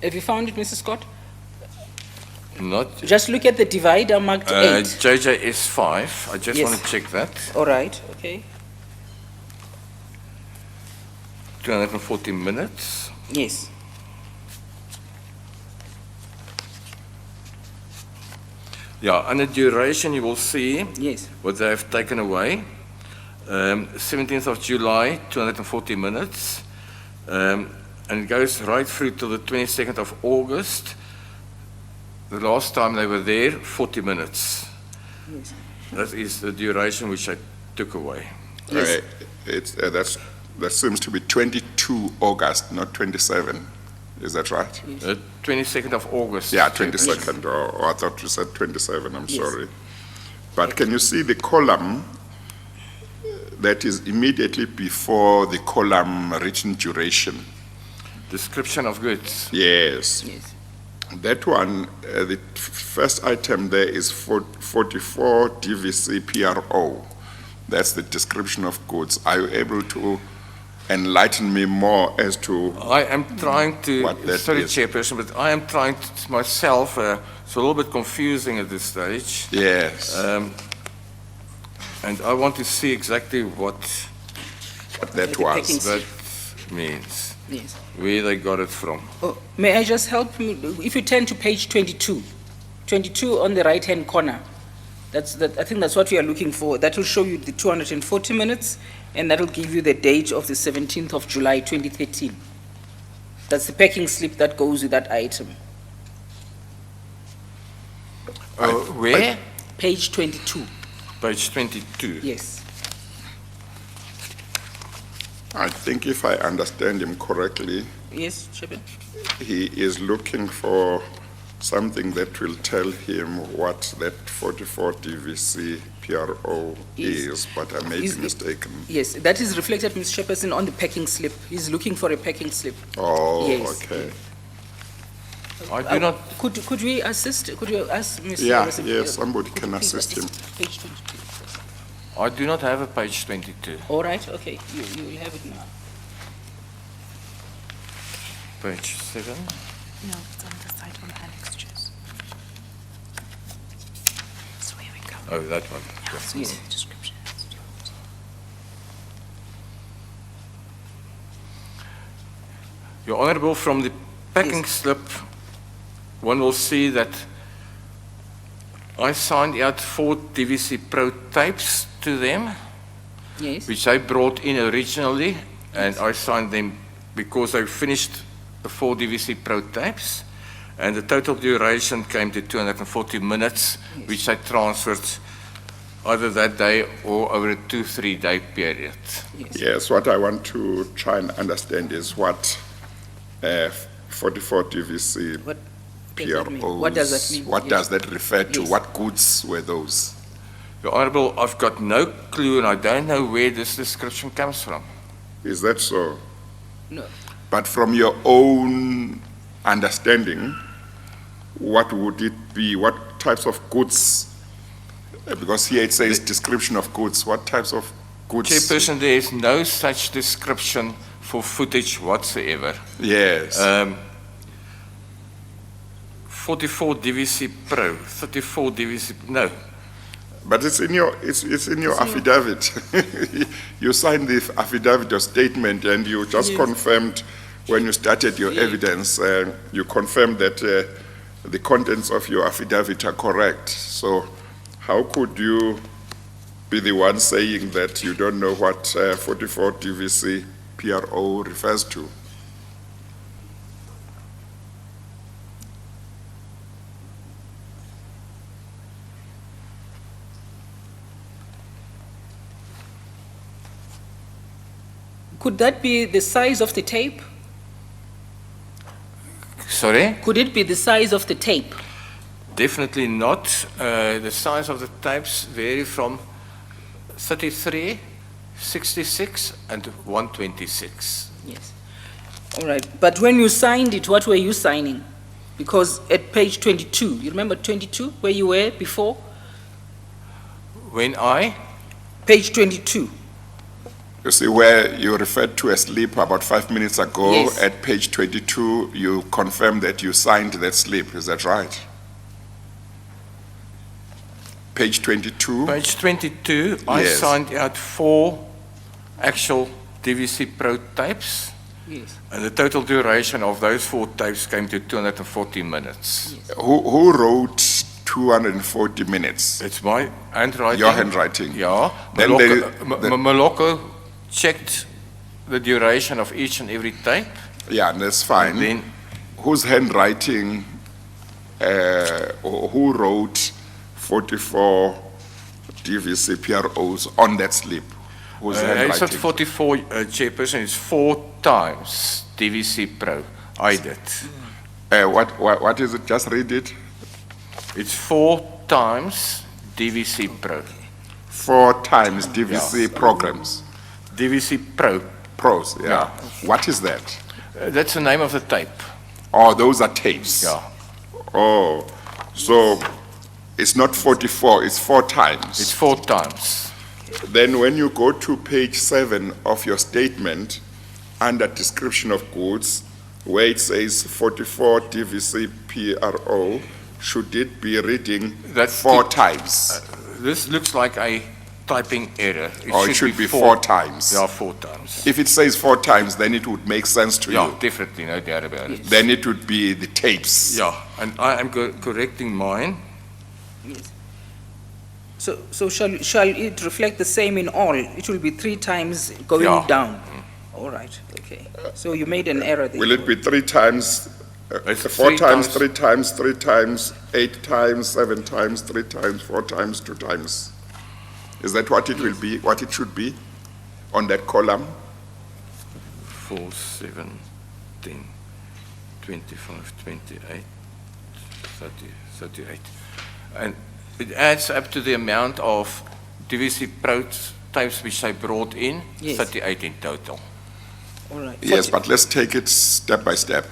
Speaker 3: Have you found it, Mrs. Scott?
Speaker 5: Not,
Speaker 3: Just look at the divider marked 8.
Speaker 5: JJS 5, I just
Speaker 3: Yes.
Speaker 5: want to check that.
Speaker 3: All right, okay.
Speaker 5: 240 minutes.
Speaker 3: Yes.
Speaker 5: Yeah, under duration, you will see
Speaker 3: Yes.
Speaker 5: what they have taken away. 17th of July, 240 minutes. And it goes right through to the 22nd of August. The last time they were there, 40 minutes.
Speaker 3: Yes.
Speaker 5: That is the duration which I took away.
Speaker 3: Yes.
Speaker 1: That seems to be 22 August, not 27. Is that right?
Speaker 5: 22nd of August.
Speaker 1: Yeah, 22nd, or I thought you said 27, I'm
Speaker 3: Yes.
Speaker 1: sorry. But can you see the column that is immediately before the column written duration?
Speaker 5: Description of goods.
Speaker 1: Yes.
Speaker 3: Yes.
Speaker 1: That one, the first item there is 44 DVC PRO. That's the description of goods. Are you able to enlighten me more as to,
Speaker 5: I am trying to,
Speaker 1: What that
Speaker 5: sorry,
Speaker 1: is.
Speaker 5: Chairperson, but I am trying to myself, it's a little bit confusing at this stage.
Speaker 1: yes,
Speaker 5: And I want to see exactly what
Speaker 1: what that
Speaker 3: the
Speaker 1: was?
Speaker 3: packing
Speaker 5: that means,
Speaker 3: Yes.
Speaker 5: where they got it from.
Speaker 3: Oh, may I just help you? If you turn to page 22, 22 on the right-hand corner, I think that's what we are looking for. That will show you the 240 minutes, and that will give you the date of the 17th of July, 2013. That's the packing slip that goes with that item.
Speaker 5: Where?
Speaker 3: Page 22,
Speaker 5: Page 22.
Speaker 3: yes.
Speaker 1: I think if I understand him correctly,
Speaker 3: Yes, Chairman?
Speaker 1: he is looking for something that will tell him what that 44 DVC PRO
Speaker 3: Yes.
Speaker 1: is, but I may be
Speaker 3: Is-
Speaker 1: mistaken.
Speaker 3: Yes, that is reflected, Mr. Chairperson, on the packing slip. He's looking for a packing slip.
Speaker 1: Oh,
Speaker 3: Yes.
Speaker 1: okay.
Speaker 5: I do not,
Speaker 3: Could we assist, could you ask Mr.
Speaker 1: Yeah,
Speaker 3: Rossi-
Speaker 1: yes, somebody
Speaker 3: could
Speaker 1: can
Speaker 3: you please
Speaker 1: assist him.
Speaker 3: Page 22.
Speaker 5: I do not have a page 22.
Speaker 3: All right, okay, you will have it now.
Speaker 5: Page 7.
Speaker 4: No, it's on the side on annexes. So here we go.
Speaker 5: Oh, that one.
Speaker 4: Yeah, so it's in the description.
Speaker 5: Your Honourable, from the packing slip, one will see that I signed out 4 DVC Pro tapes to them,
Speaker 3: Yes,
Speaker 5: which I brought in originally, and I signed them because I finished the 4 DVC Pro tapes, and the total duration came to 240 minutes, which I transferred either that day or over a 2-3 day period.
Speaker 1: Yes, what I want to try and understand is what 44 DVC
Speaker 3: what does that mean?
Speaker 1: PROs,
Speaker 3: What does that mean?
Speaker 1: what
Speaker 3: Yes.
Speaker 1: does that refer to?
Speaker 3: Yes.
Speaker 1: What goods were those?
Speaker 5: Your Honourable, I've got no clue, and I don't know where this description comes from.
Speaker 1: Is that so?
Speaker 3: No.
Speaker 1: But from your own understanding, what would it be? What types of goods? Because here it says description of goods. What types of goods?
Speaker 5: Chairperson, there is no such description for footage whatsoever.
Speaker 1: Yes.
Speaker 5: 44 DVC Pro, 34 DVC, no.
Speaker 1: But it's in your affidavit. You signed the affidavit or statement, and you just confirmed when you started your evidence. You confirmed that the contents of your affidavit are correct. So, how could you be the one saying that you don't know what 44 DVC PRO refers to?
Speaker 3: Could that be the size of the tape?
Speaker 5: Sorry?
Speaker 3: Could it be the size of the tape?
Speaker 5: Definitely not. The size of the tapes vary from 33, 66, and 126.
Speaker 3: Yes. All right, but when you signed it, what were you signing? Because at page 22, you remember 22, where you were before?
Speaker 5: When I,
Speaker 3: Page 22.
Speaker 1: You see where you referred to a slip about 5 minutes ago.
Speaker 3: Yes.
Speaker 1: At page 22, you confirmed that you signed that slip. Is that right? Page 22?
Speaker 5: page 22, I
Speaker 1: Yes.
Speaker 5: signed out 4 actual DVC Pro tapes,
Speaker 3: Yes.
Speaker 5: and the total duration of those 4 tapes came to 240 minutes.
Speaker 1: Who wrote 240 minutes?
Speaker 5: It's my handwriting.
Speaker 1: Your handwriting?
Speaker 5: Yeah.
Speaker 1: Then
Speaker 5: Moloko checked the duration of each and every tape.
Speaker 1: Yeah, that's fine.
Speaker 5: And then
Speaker 1: Whose handwriting, or who wrote 44 DVC PROs on that slip? Whose
Speaker 5: it's not
Speaker 1: handwriting?
Speaker 5: 44, Chairperson, it's 4 times DVC Pro. I did.
Speaker 1: What is it? Just read it.
Speaker 5: It's 4 times DVC Pro.
Speaker 1: 4 times DVC programs.
Speaker 5: DVC Pro.
Speaker 1: Pros, yeah. What is that?
Speaker 5: That's the name of the tape.
Speaker 1: Oh, those are tapes.
Speaker 5: Yeah.
Speaker 1: Oh, so it's not 44, it's 4 times.
Speaker 5: It's 4 times.
Speaker 1: Then when you go to page 7 of your statement, under description of goods, where it says 44 DVC PRO, should it be reading
Speaker 5: That's
Speaker 1: 4 times?
Speaker 5: This looks like a typing error.
Speaker 1: Or it should be 4 times?
Speaker 5: Yeah, 4 times.
Speaker 1: If it says 4 times, then it would make sense to
Speaker 5: Yeah,
Speaker 1: you.
Speaker 5: definitely, no doubt about it.
Speaker 1: Then it would be the tapes.
Speaker 5: Yeah, and I am correcting mine.
Speaker 3: So shall it reflect the same in all? It will be 3 times going
Speaker 5: Yeah.
Speaker 3: down. All right, okay. So you made an error there.
Speaker 1: Will it be 3 times,
Speaker 5: It's
Speaker 1: 4
Speaker 5: 3
Speaker 1: times,
Speaker 5: times.
Speaker 1: 3 times, 3 times, 8 times, 7 times, 3 times, 4 times, 2 times? Is that what it will be, what it should be on that column?
Speaker 5: 4, 7, 10, 25, 28, 30, 38. And it adds up to the amount of DVC Pro tapes which I brought in,
Speaker 3: Yes.
Speaker 5: 38 in total.
Speaker 3: All right.
Speaker 1: Yes, but let's take it step by step.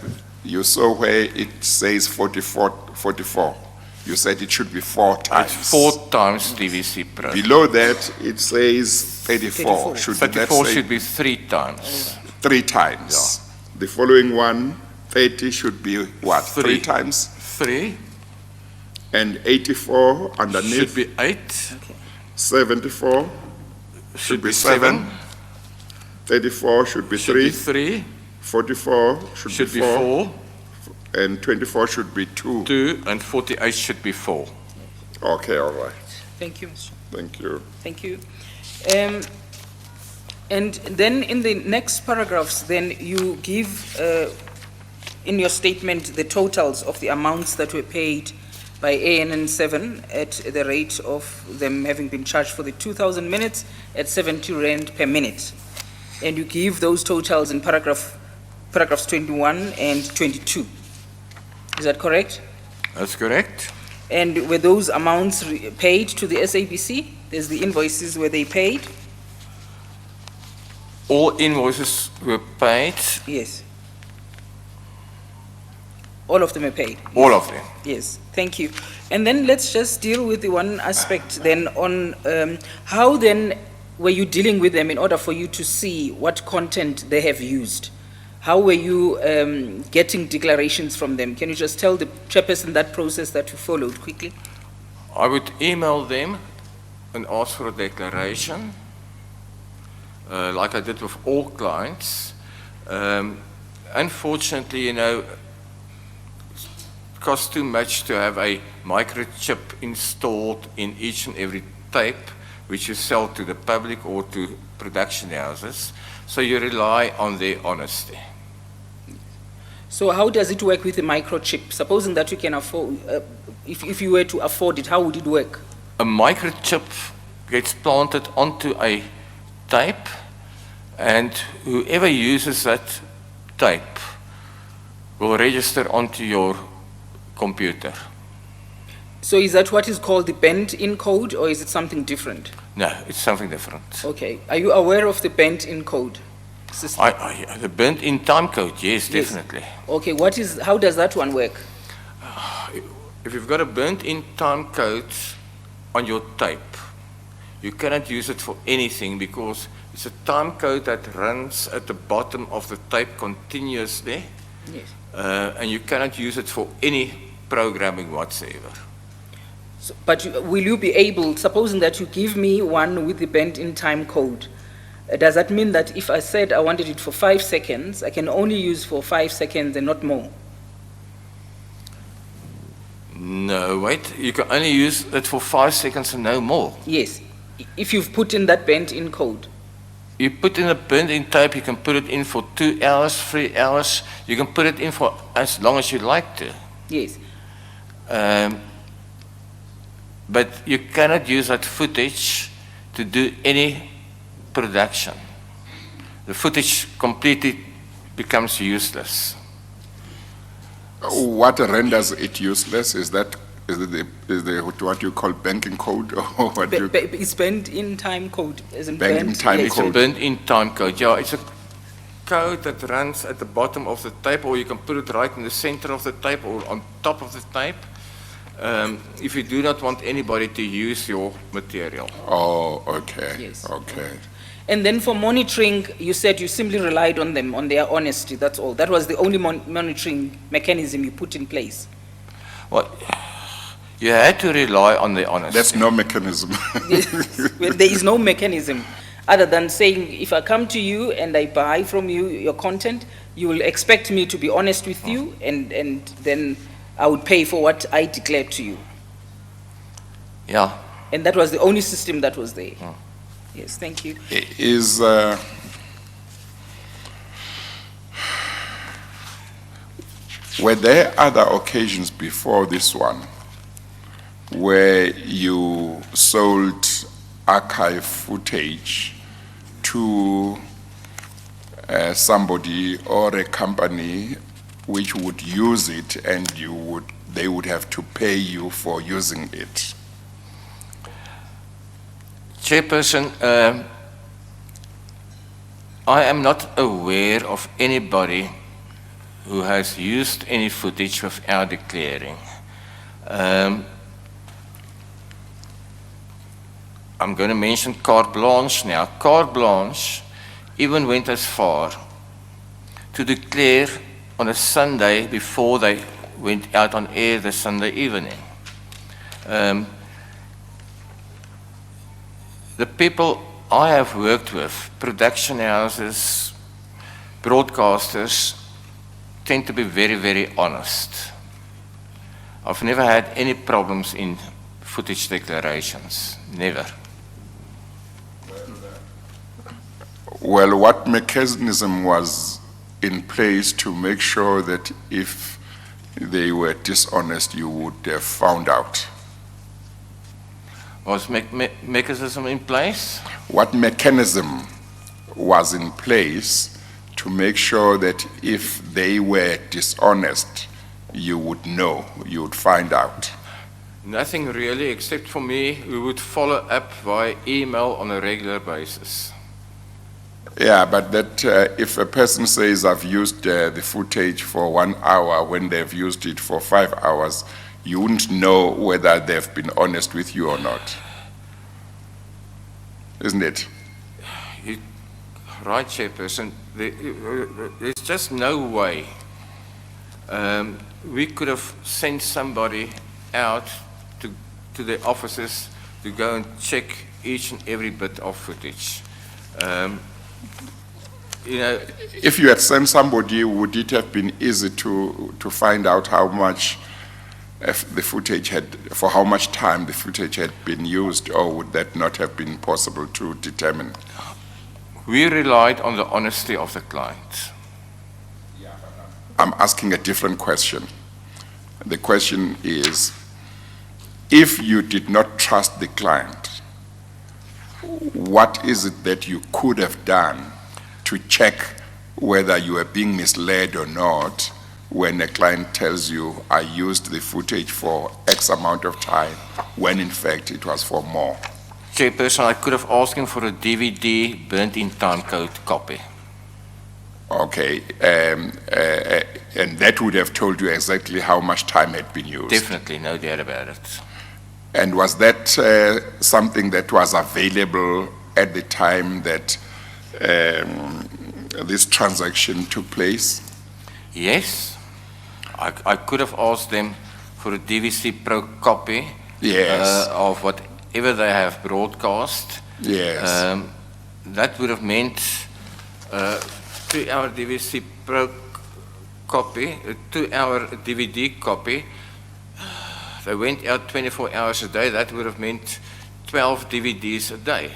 Speaker 1: You saw where it says 44. You said it should be 4 times.
Speaker 5: It's 4 times DVC Pro.
Speaker 1: Below that, it says 34.
Speaker 3: 34.
Speaker 1: Should that
Speaker 5: 34
Speaker 1: say
Speaker 5: should be 3 times.
Speaker 1: 3 times? The following one, 30 should be what? 3
Speaker 5: Three.
Speaker 1: times?
Speaker 5: 3
Speaker 1: And 84
Speaker 5: should
Speaker 1: underneath,
Speaker 5: be 8,
Speaker 1: 74 should be 7, 34 should be
Speaker 5: should be
Speaker 1: 3,
Speaker 5: 3,
Speaker 1: 44 should
Speaker 5: should
Speaker 1: be
Speaker 5: be
Speaker 1: 4,
Speaker 5: 4,
Speaker 1: and 24 should be 2.
Speaker 5: 2, and 48 should be 4.
Speaker 1: Okay, all right.
Speaker 3: Thank you, Mr.
Speaker 1: Thank you.
Speaker 3: Thank you. And then in the next paragraphs, then you give, in your statement, the totals of the amounts that were paid by ANN7 at the rate of them having been charged for the 2,000 minutes at 70 rand per minute. And you give those totals in paragraphs 21 and 22. Is that correct?
Speaker 5: That's correct.
Speaker 3: And were those amounts paid to the SABC? There's the invoices where they paid?
Speaker 5: All invoices were paid,
Speaker 3: Yes. All of them are paid?
Speaker 5: all of them.
Speaker 3: Yes, thank you. And then let's just deal with the one aspect then on how then were you dealing with them in order for you to see what content they have used? How were you getting declarations from them? Can you just tell the chairperson that process that you followed quickly?
Speaker 5: I would email them and ask for a declaration, like I did with all clients. Unfortunately, you know, it costs too much to have a microchip installed in each and every tape which you sell to the public or to production houses, so you rely on their honesty.
Speaker 3: So how does it work with the microchip? Supposing that you can afford, if you were to afford it, how would it work?
Speaker 5: A microchip gets planted onto a tape, and whoever uses that tape will register onto your computer.
Speaker 3: So is that what is called the bent-in code, or is it something different?
Speaker 5: No, it's something different.
Speaker 3: Okay. Are you aware of the bent-in code system?
Speaker 5: The built-in time code, yes,
Speaker 3: Yes.
Speaker 5: definitely.
Speaker 3: Okay. How does that one work?
Speaker 5: If you've got a built-in time code on your tape, you cannot use it for anything because it's a time code that runs at the bottom of the tape continuously,
Speaker 3: Yes.
Speaker 5: and you cannot use it for any programming whatsoever.
Speaker 3: So, but will you be able, supposing that you give me one with the bent-in time code, does that mean that if I said I wanted it for 5 seconds, I can only use for 5 seconds and not more?
Speaker 5: No, wait, you can only use it for 5 seconds and no more.
Speaker 3: Yes. If you've put in that bent-in code.
Speaker 5: You put in a built-in tape, you can put it in for 2 hours, 3 hours, you can put it in for as long as you like to.
Speaker 3: Yes.
Speaker 5: But you cannot use that footage to do any production. The footage completely becomes useless.
Speaker 1: What renders it useless? Is it what you call banking code or what you?
Speaker 3: It's bent-in time code. As in
Speaker 1: Bent-in time
Speaker 3: yes.
Speaker 5: It's a
Speaker 1: code.
Speaker 5: built-in time code. Yeah, it's a code that runs at the bottom of the tape, or you can put it right in the center of the tape or on top of the tape. If you do not want anybody to use your material.
Speaker 1: Oh, okay.
Speaker 3: Yes.
Speaker 1: Okay.
Speaker 3: And then for monitoring, you said you simply relied on them, on their honesty, that's all. That was the only monitoring mechanism you put in place.
Speaker 5: Well, you had to rely on the honesty.
Speaker 1: That's no mechanism.
Speaker 3: Well, there is no mechanism other than saying, if I come to you and I buy from you your content, you will expect me to be honest with you, and then I would pay for what I declared to you.
Speaker 5: Yeah.
Speaker 3: And that was the only system that was there. Yes, thank you.
Speaker 1: Were there other occasions before this one where you sold archive footage to somebody or a company which would use it, and they would have to pay you for using it?
Speaker 5: Chairperson, I am not aware of anybody who has used any footage without declaring. I'm going to mention carte blanche now. Carte blanche even went as far to declare on a Sunday before they went out on air the Sunday evening. The people I have worked with, production houses, broadcasters, tend to be very, very honest. I've never had any problems in footage declarations, never.
Speaker 1: Well, what mechanism was in place to make sure that if they were dishonest, you would have found out?
Speaker 5: Was mechanism in place?
Speaker 1: What mechanism was in place to make sure that if they were dishonest, you would know, you would find out?
Speaker 5: Nothing really, except for me, we would follow up via email on a regular basis.
Speaker 1: Yeah, but that if a person says, I've used the footage for 1 hour when they've used it for 5 hours, you wouldn't know whether they've been honest with you or not. Isn't it?
Speaker 5: Right, Chairperson. There's just no way we could have sent somebody out to the offices to go and check each and every bit of footage. You know,
Speaker 1: If you had sent somebody, would it have been easy to find out how much the footage had, for how much time the footage had been used, or would that not have been possible to determine?
Speaker 5: we relied on the honesty of the client.
Speaker 1: I'm asking a different question. The question is, if you did not trust the client, what is it that you could have done to check whether you are being misled or not when a client tells you, I used the footage for X amount of time, when in fact it was for more?
Speaker 5: Chairperson, I could have asked him for a DVD burnt in time code copy.
Speaker 1: Okay, and that would have told you exactly how much time had been used.
Speaker 5: Definitely, no doubt about it.
Speaker 1: And was that something that was available at the time that this transaction took place?
Speaker 5: Yes, I could have asked them for a DVC Pro copy
Speaker 1: Yes.
Speaker 5: of whatever they have broadcast.
Speaker 1: Yes.
Speaker 5: That would have meant 3-hour DVC Pro copy, a 2-hour DVD copy. They went out 24 hours a day. That would have meant 12 DVDs a day.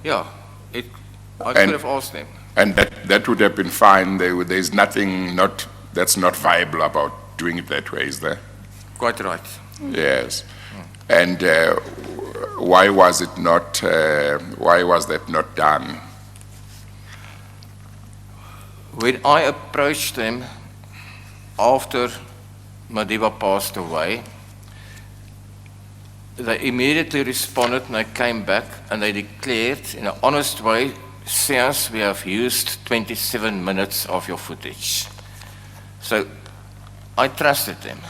Speaker 5: Yeah, I could have asked them.
Speaker 1: And that would have been fine. There's nothing that's not viable about doing it that way, is there?
Speaker 5: Quite right.
Speaker 1: Yes. And why was it not? Why was that not done?
Speaker 5: When I approached them after Madiba passed away, they immediately responded and they came back and they declared in an honest way, since we have used 27 minutes of your footage. So I trusted them.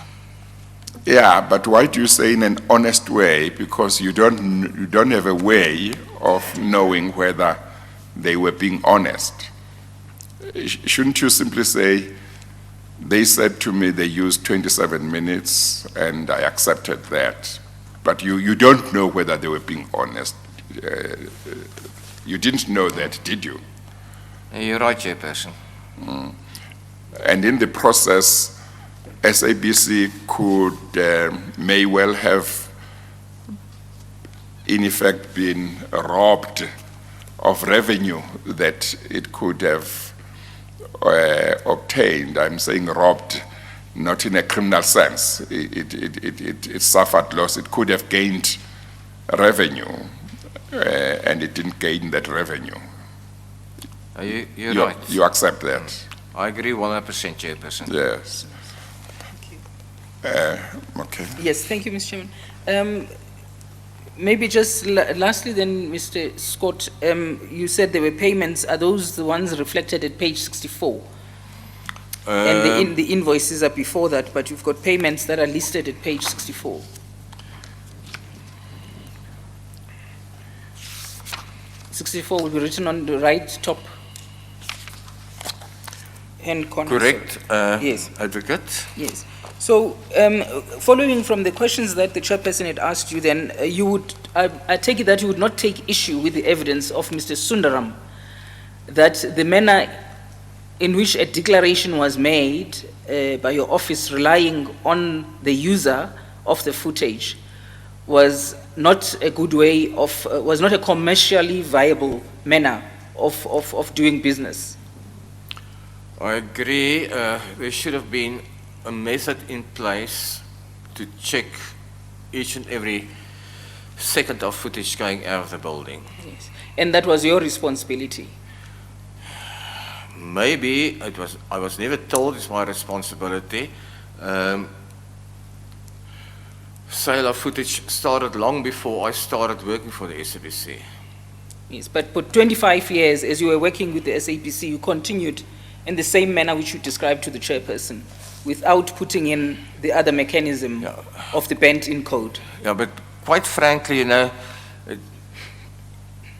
Speaker 1: Yeah, but why do you say in an honest way? Because you don't have a way of knowing whether they were being honest. Shouldn't you simply say, they said to me they used 27 minutes and I accepted that, but you don't know whether they were being honest. You didn't know that, did you?
Speaker 5: You're right, Chairperson.
Speaker 1: And in the process, SABC may well have, in effect, been robbed of revenue that it could have obtained. I'm saying robbed, not in a criminal sense. It suffered loss. It could have gained revenue, and it didn't gain that revenue.
Speaker 5: You're right.
Speaker 1: You accept that?
Speaker 5: I agree 100%, Chairperson.
Speaker 1: Yes. Okay.
Speaker 3: Yes, thank you, Mr. Chairman. Maybe just lastly then, Mr. Scott, you said there were payments. Are those the ones reflected at page 64? And the invoices are before that, but you've got payments that are listed at page 64. '64 will be written on the right top hand corner.
Speaker 5: Correct,
Speaker 3: Yes.
Speaker 5: Advocate.
Speaker 3: Yes. So, following from the questions that the chairperson had asked you, then you would, I take it that you would not take issue with the evidence of Mr. Sundaram, that the manner in which a declaration was made by your office relying on the user of the footage was not a good way of, was not a commercially viable manner of doing business.
Speaker 5: I agree. There should have been a method in place to check each and every second of footage going out of the building.
Speaker 3: Yes. And that was your responsibility.
Speaker 5: Maybe it was. I was never told it's my responsibility. Sale of footage started long before I started working for the SABC.
Speaker 3: Yes, but for 25 years, as you were working with the SAPC, you continued in the same manner which you described to the chairperson, without putting in the other mechanism
Speaker 5: Yeah.
Speaker 3: of the bent-in code.
Speaker 5: Yeah, but quite frankly, you know,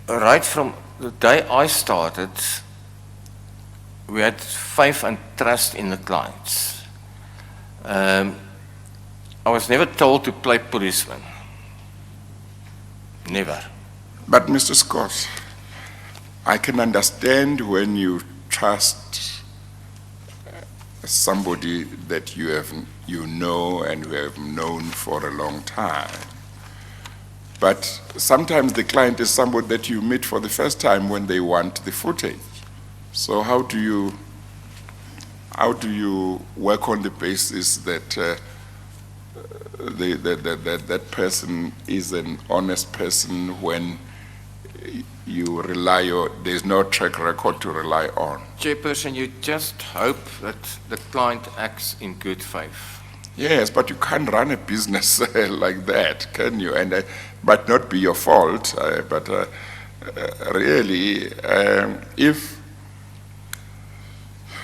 Speaker 5: right from the day I started, we had faith and trust in the clients. I was never told to play policeman. Never.
Speaker 1: But Mr. Scott, I can understand when you trust somebody that you know and who have known for a long time. But sometimes the client is somebody that you meet for the first time when they want the footage. So how do you work on the basis that that person is an honest person when you rely on, there's no track record to rely on?
Speaker 5: Chairperson, you just hope that the client acts in good faith.
Speaker 1: Yes, but you can't run a business like that, can you? And but not be your fault. Really, if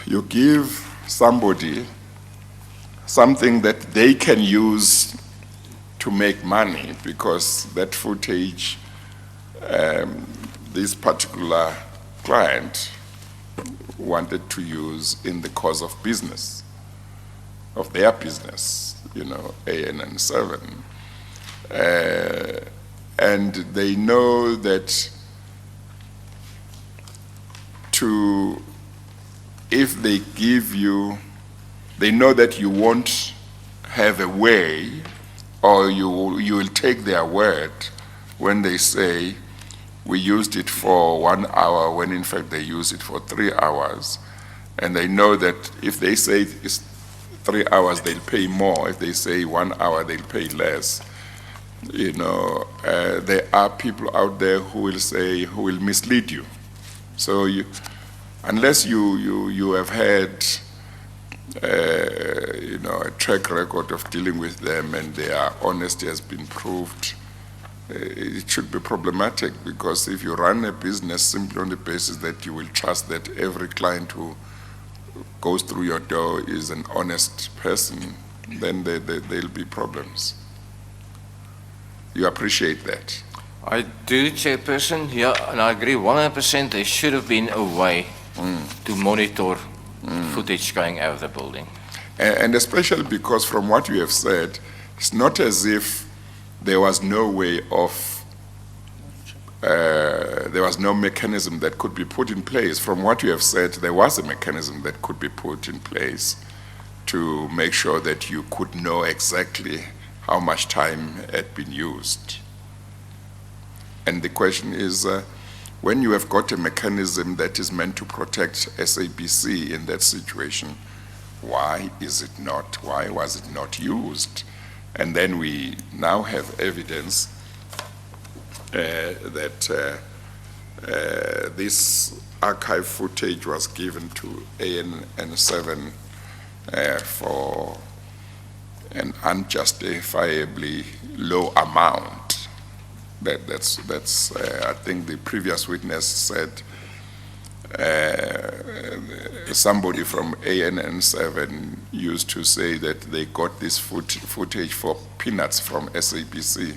Speaker 1: you give somebody something that they can use to make money, because that footage, this particular client wanted to use in the course of business, of their business, you know, ANN7. And they know that if they give you, they know that you won't have a way, or you will take their word when they say, we used it for 1 hour, when in fact they use it for 3 hours. And they know that if they say it's 3 hours, they'll pay more. If they say 1 hour, they'll pay less. You know, there are people out there who will mislead you. So unless you have had you know, a track record of dealing with them and their honesty has been proved, it should be problematic, because if you run a business simply on the basis that you will trust that every client who goes through your door is an honest person, then there'll be problems. You appreciate that?
Speaker 5: I do, Chairperson, yeah, and I agree 100%. There should have been a way to monitor footage going out of the building.
Speaker 1: And especially because from what you have said, it's not as if there was no way of, there was no mechanism that could be put in place. From what you have said, there was a mechanism that could be put in place to make sure that you could know exactly how much time had been used. And the question is, when you have got a mechanism that is meant to protect SABC in that situation, why was it not used? And then we now have evidence that this archive footage was given to ANN7 for an unjustifiably low amount. That's I think the previous witness said somebody from ANN7 used to say that they got this footage for peanuts from SABC.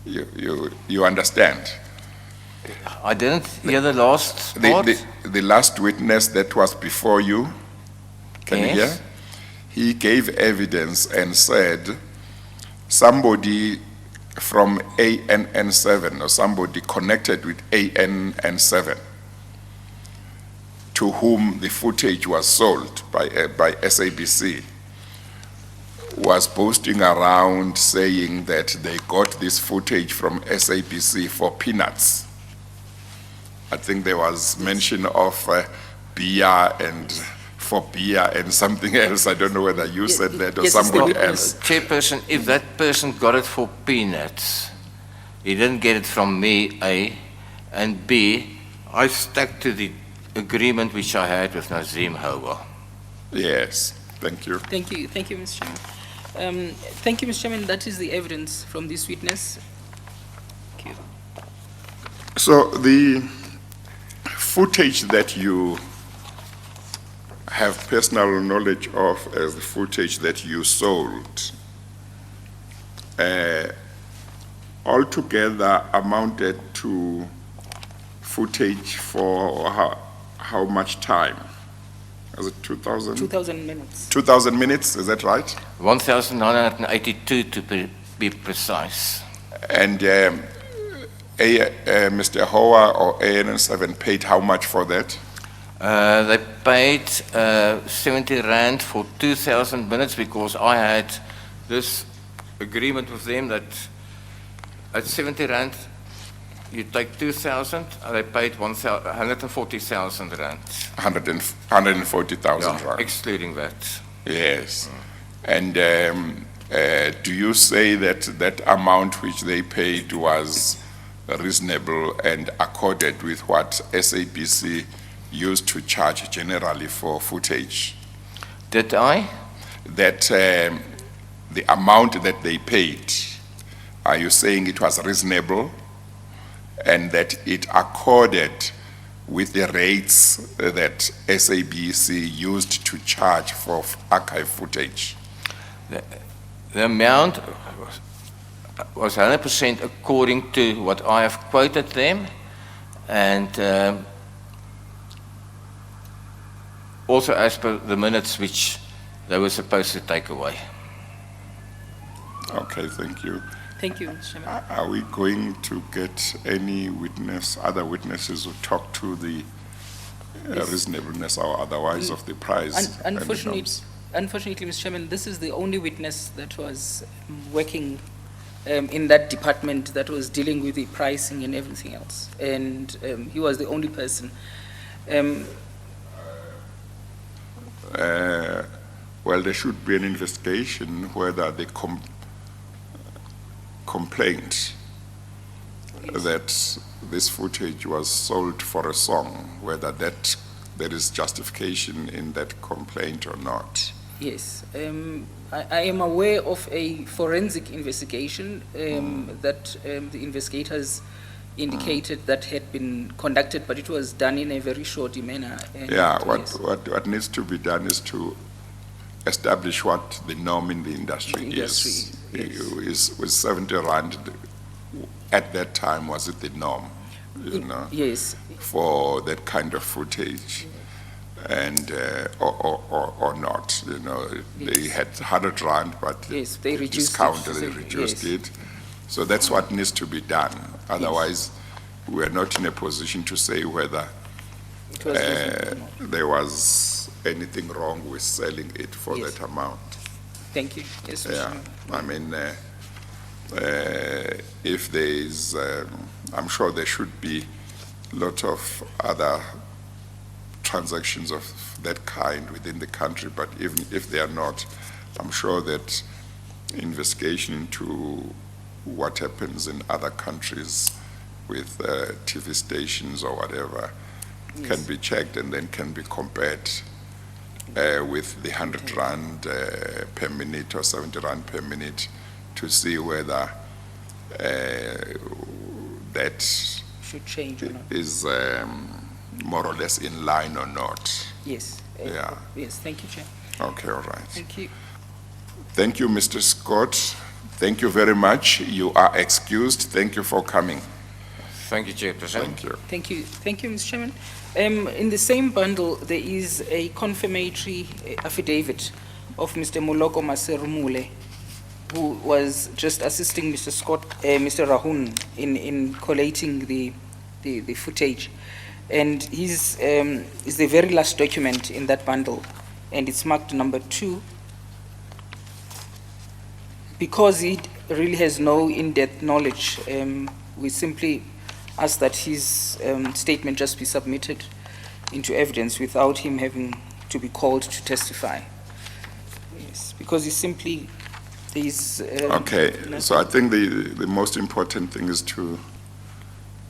Speaker 1: You understand?
Speaker 5: I didn't hear the last part.
Speaker 1: The last witness that was before you, can you hear?
Speaker 5: Yes.
Speaker 1: He gave evidence and said somebody from ANN7 or somebody connected with ANN7 to whom the footage was sold by SABC was boasting around saying that they got this footage from SABC for peanuts. I think there was mention of beer and for beer and something else. I don't know whether you said that or
Speaker 3: yes, it's the
Speaker 1: somebody
Speaker 3: witness.
Speaker 1: else.
Speaker 5: Chairperson, if that person got it for peanuts, he didn't get it from me, A, and B, I stuck to the agreement which I had with Nazim Houwa.
Speaker 1: Yes, thank you.
Speaker 3: Thank you, Mr. Chairman. Thank you, Mr. Chairman. That is the evidence from this witness. Thank you.
Speaker 1: So the footage that you have personal knowledge of as the footage that you sold altogether amounted to footage for how much time? Was it 2,000?
Speaker 3: 2,000 minutes.
Speaker 1: 2,000 minutes, is that right?
Speaker 5: 1,982 to be precise.
Speaker 1: And Mr. Hoa or ANN7 paid how much for that?
Speaker 5: They paid 70 Rand for 2,000 minutes because I had this agreement with them that at 70 Rand, you take 2,000, and they paid 140,000 Rand.
Speaker 1: 140,000
Speaker 5: Yeah,
Speaker 1: rand.
Speaker 5: excluding that.
Speaker 1: Yes. And do you say that that amount which they paid was reasonable and accorded with what SABC used to charge generally for footage?
Speaker 5: Did I?
Speaker 1: That the amount that they paid, are you saying it was reasonable and that it accorded with the rates that SABC used to charge for archive footage?
Speaker 5: The amount was 100% according to what I have quoted them, and also as per the minutes which they were supposed to take away.
Speaker 1: Okay, thank you.
Speaker 3: Thank you, Mr. Chairman.
Speaker 1: Are we going to get any other witnesses who talk to the reasonableness or otherwise of the price? and the norms?
Speaker 3: Unfortunately, Mr. Chairman, this is the only witness that was working in that department that was dealing with the pricing and everything else. And he was the only person.
Speaker 1: Well, there should be an investigation whether the complaint that this footage was sold for a song, whether there is justification in that complaint or not.
Speaker 3: Yes, I am aware of a forensic investigation that the investigators indicated that had been conducted, but it was done in a very short manner.
Speaker 1: Yeah,
Speaker 3: yes.
Speaker 1: what needs to be done is to establish what the norm in the industry, is.
Speaker 3: Yes.
Speaker 1: With 70 rand at that time, was it the norm? You know,
Speaker 3: Yes,
Speaker 1: for that kind of footage, and or not. You know, they had 100 rand, but
Speaker 3: yes, they reduced
Speaker 1: discounted
Speaker 3: it.
Speaker 1: and reduced
Speaker 3: Yes.
Speaker 1: it. So that's what needs to be done. Otherwise, we're not in a position to say whether
Speaker 3: It was reasonable.
Speaker 1: there was anything wrong with selling it for
Speaker 3: Yes.
Speaker 1: that amount.
Speaker 3: Thank you. Yes, Mr.
Speaker 1: Yeah,
Speaker 3: Chairman.
Speaker 1: I mean, if there is, I'm sure there should be a lot of other transactions of that kind within the country, but even if they are not, I'm sure that investigation into what happens in other countries with TV stations or whatever can be checked and then can be compared with the 100 rand per minute or 70 rand per minute to see whether that
Speaker 3: should change or not.
Speaker 1: is more or less in line or not.
Speaker 3: Yes.
Speaker 1: Yeah.
Speaker 3: Yes, thank you, Chair.
Speaker 1: Okay, all right.
Speaker 3: Thank you.
Speaker 1: Thank you, Mr. Scott. Thank you very much. You are excused. Thank you for coming.
Speaker 5: Thank you, Chairperson.
Speaker 1: Thank you.
Speaker 3: Thank you. Thank you, Mr. Chairman. In the same bundle, there is a confirmatory affidavit of Mr. Moloko Maserumule, who was just assisting Mr. Scott, Mr. Rahun in collating the footage. And his is the very last document in that bundle, and it's marked number 2. Because he really has no in-depth knowledge, we simply ask that his statement just be submitted into evidence without him having to be called to testify. Yes, because he simply, there is...
Speaker 1: Okay, so I think the most important thing is to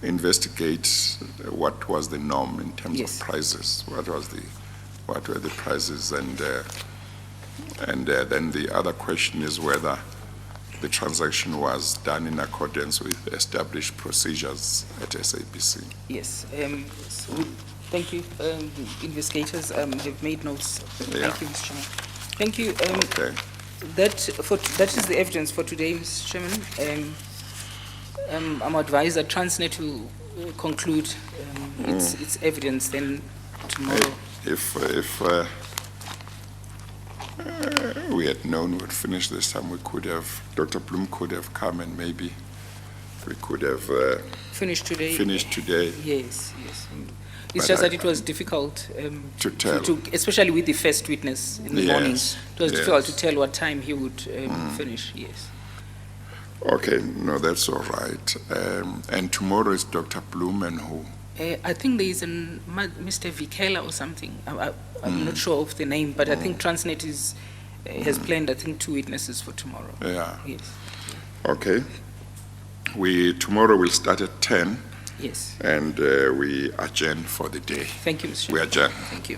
Speaker 1: investigate what was the norm in terms
Speaker 3: Yes.
Speaker 1: of prices. What were the prices, and then the other question is whether the transaction was done in accordance with established procedures at SABC.
Speaker 3: Yes, thank you. Investigators have made notes.
Speaker 1: Yeah.
Speaker 3: Thank you, Mr. Chairman. Thank you.
Speaker 1: Okay.
Speaker 3: That is the evidence for today, Mr. Chairman. I'm advised that Transnet will conclude its evidence then tomorrow.
Speaker 1: If we had known we'd finish this time, we could have, Dr. Bloom could have come and maybe we could have
Speaker 3: Finished today?
Speaker 1: finished today.
Speaker 3: Yes, yes.
Speaker 1: But
Speaker 3: It's just
Speaker 1: I-
Speaker 3: that it was difficult
Speaker 1: To tell.
Speaker 3: especially with the first witness in the
Speaker 1: Yes,
Speaker 3: morning. It was difficult to
Speaker 1: yes.
Speaker 3: tell what time he would finish, yes.
Speaker 1: Okay, no, that's all right. And tomorrow is Dr. Bloom and who?
Speaker 3: I think there is Mr. Vikela or something. I'm not sure of the name, but I think Transnet has planned, I think, 2 witnesses for tomorrow.
Speaker 1: Yeah,
Speaker 3: Yes,
Speaker 1: okay. Tomorrow we'll start at 10
Speaker 3: yes.
Speaker 1: and we adjourn for the day.
Speaker 3: Thank you, Mr.
Speaker 1: We
Speaker 3: Chairman.
Speaker 1: adjourn.
Speaker 3: Thank you.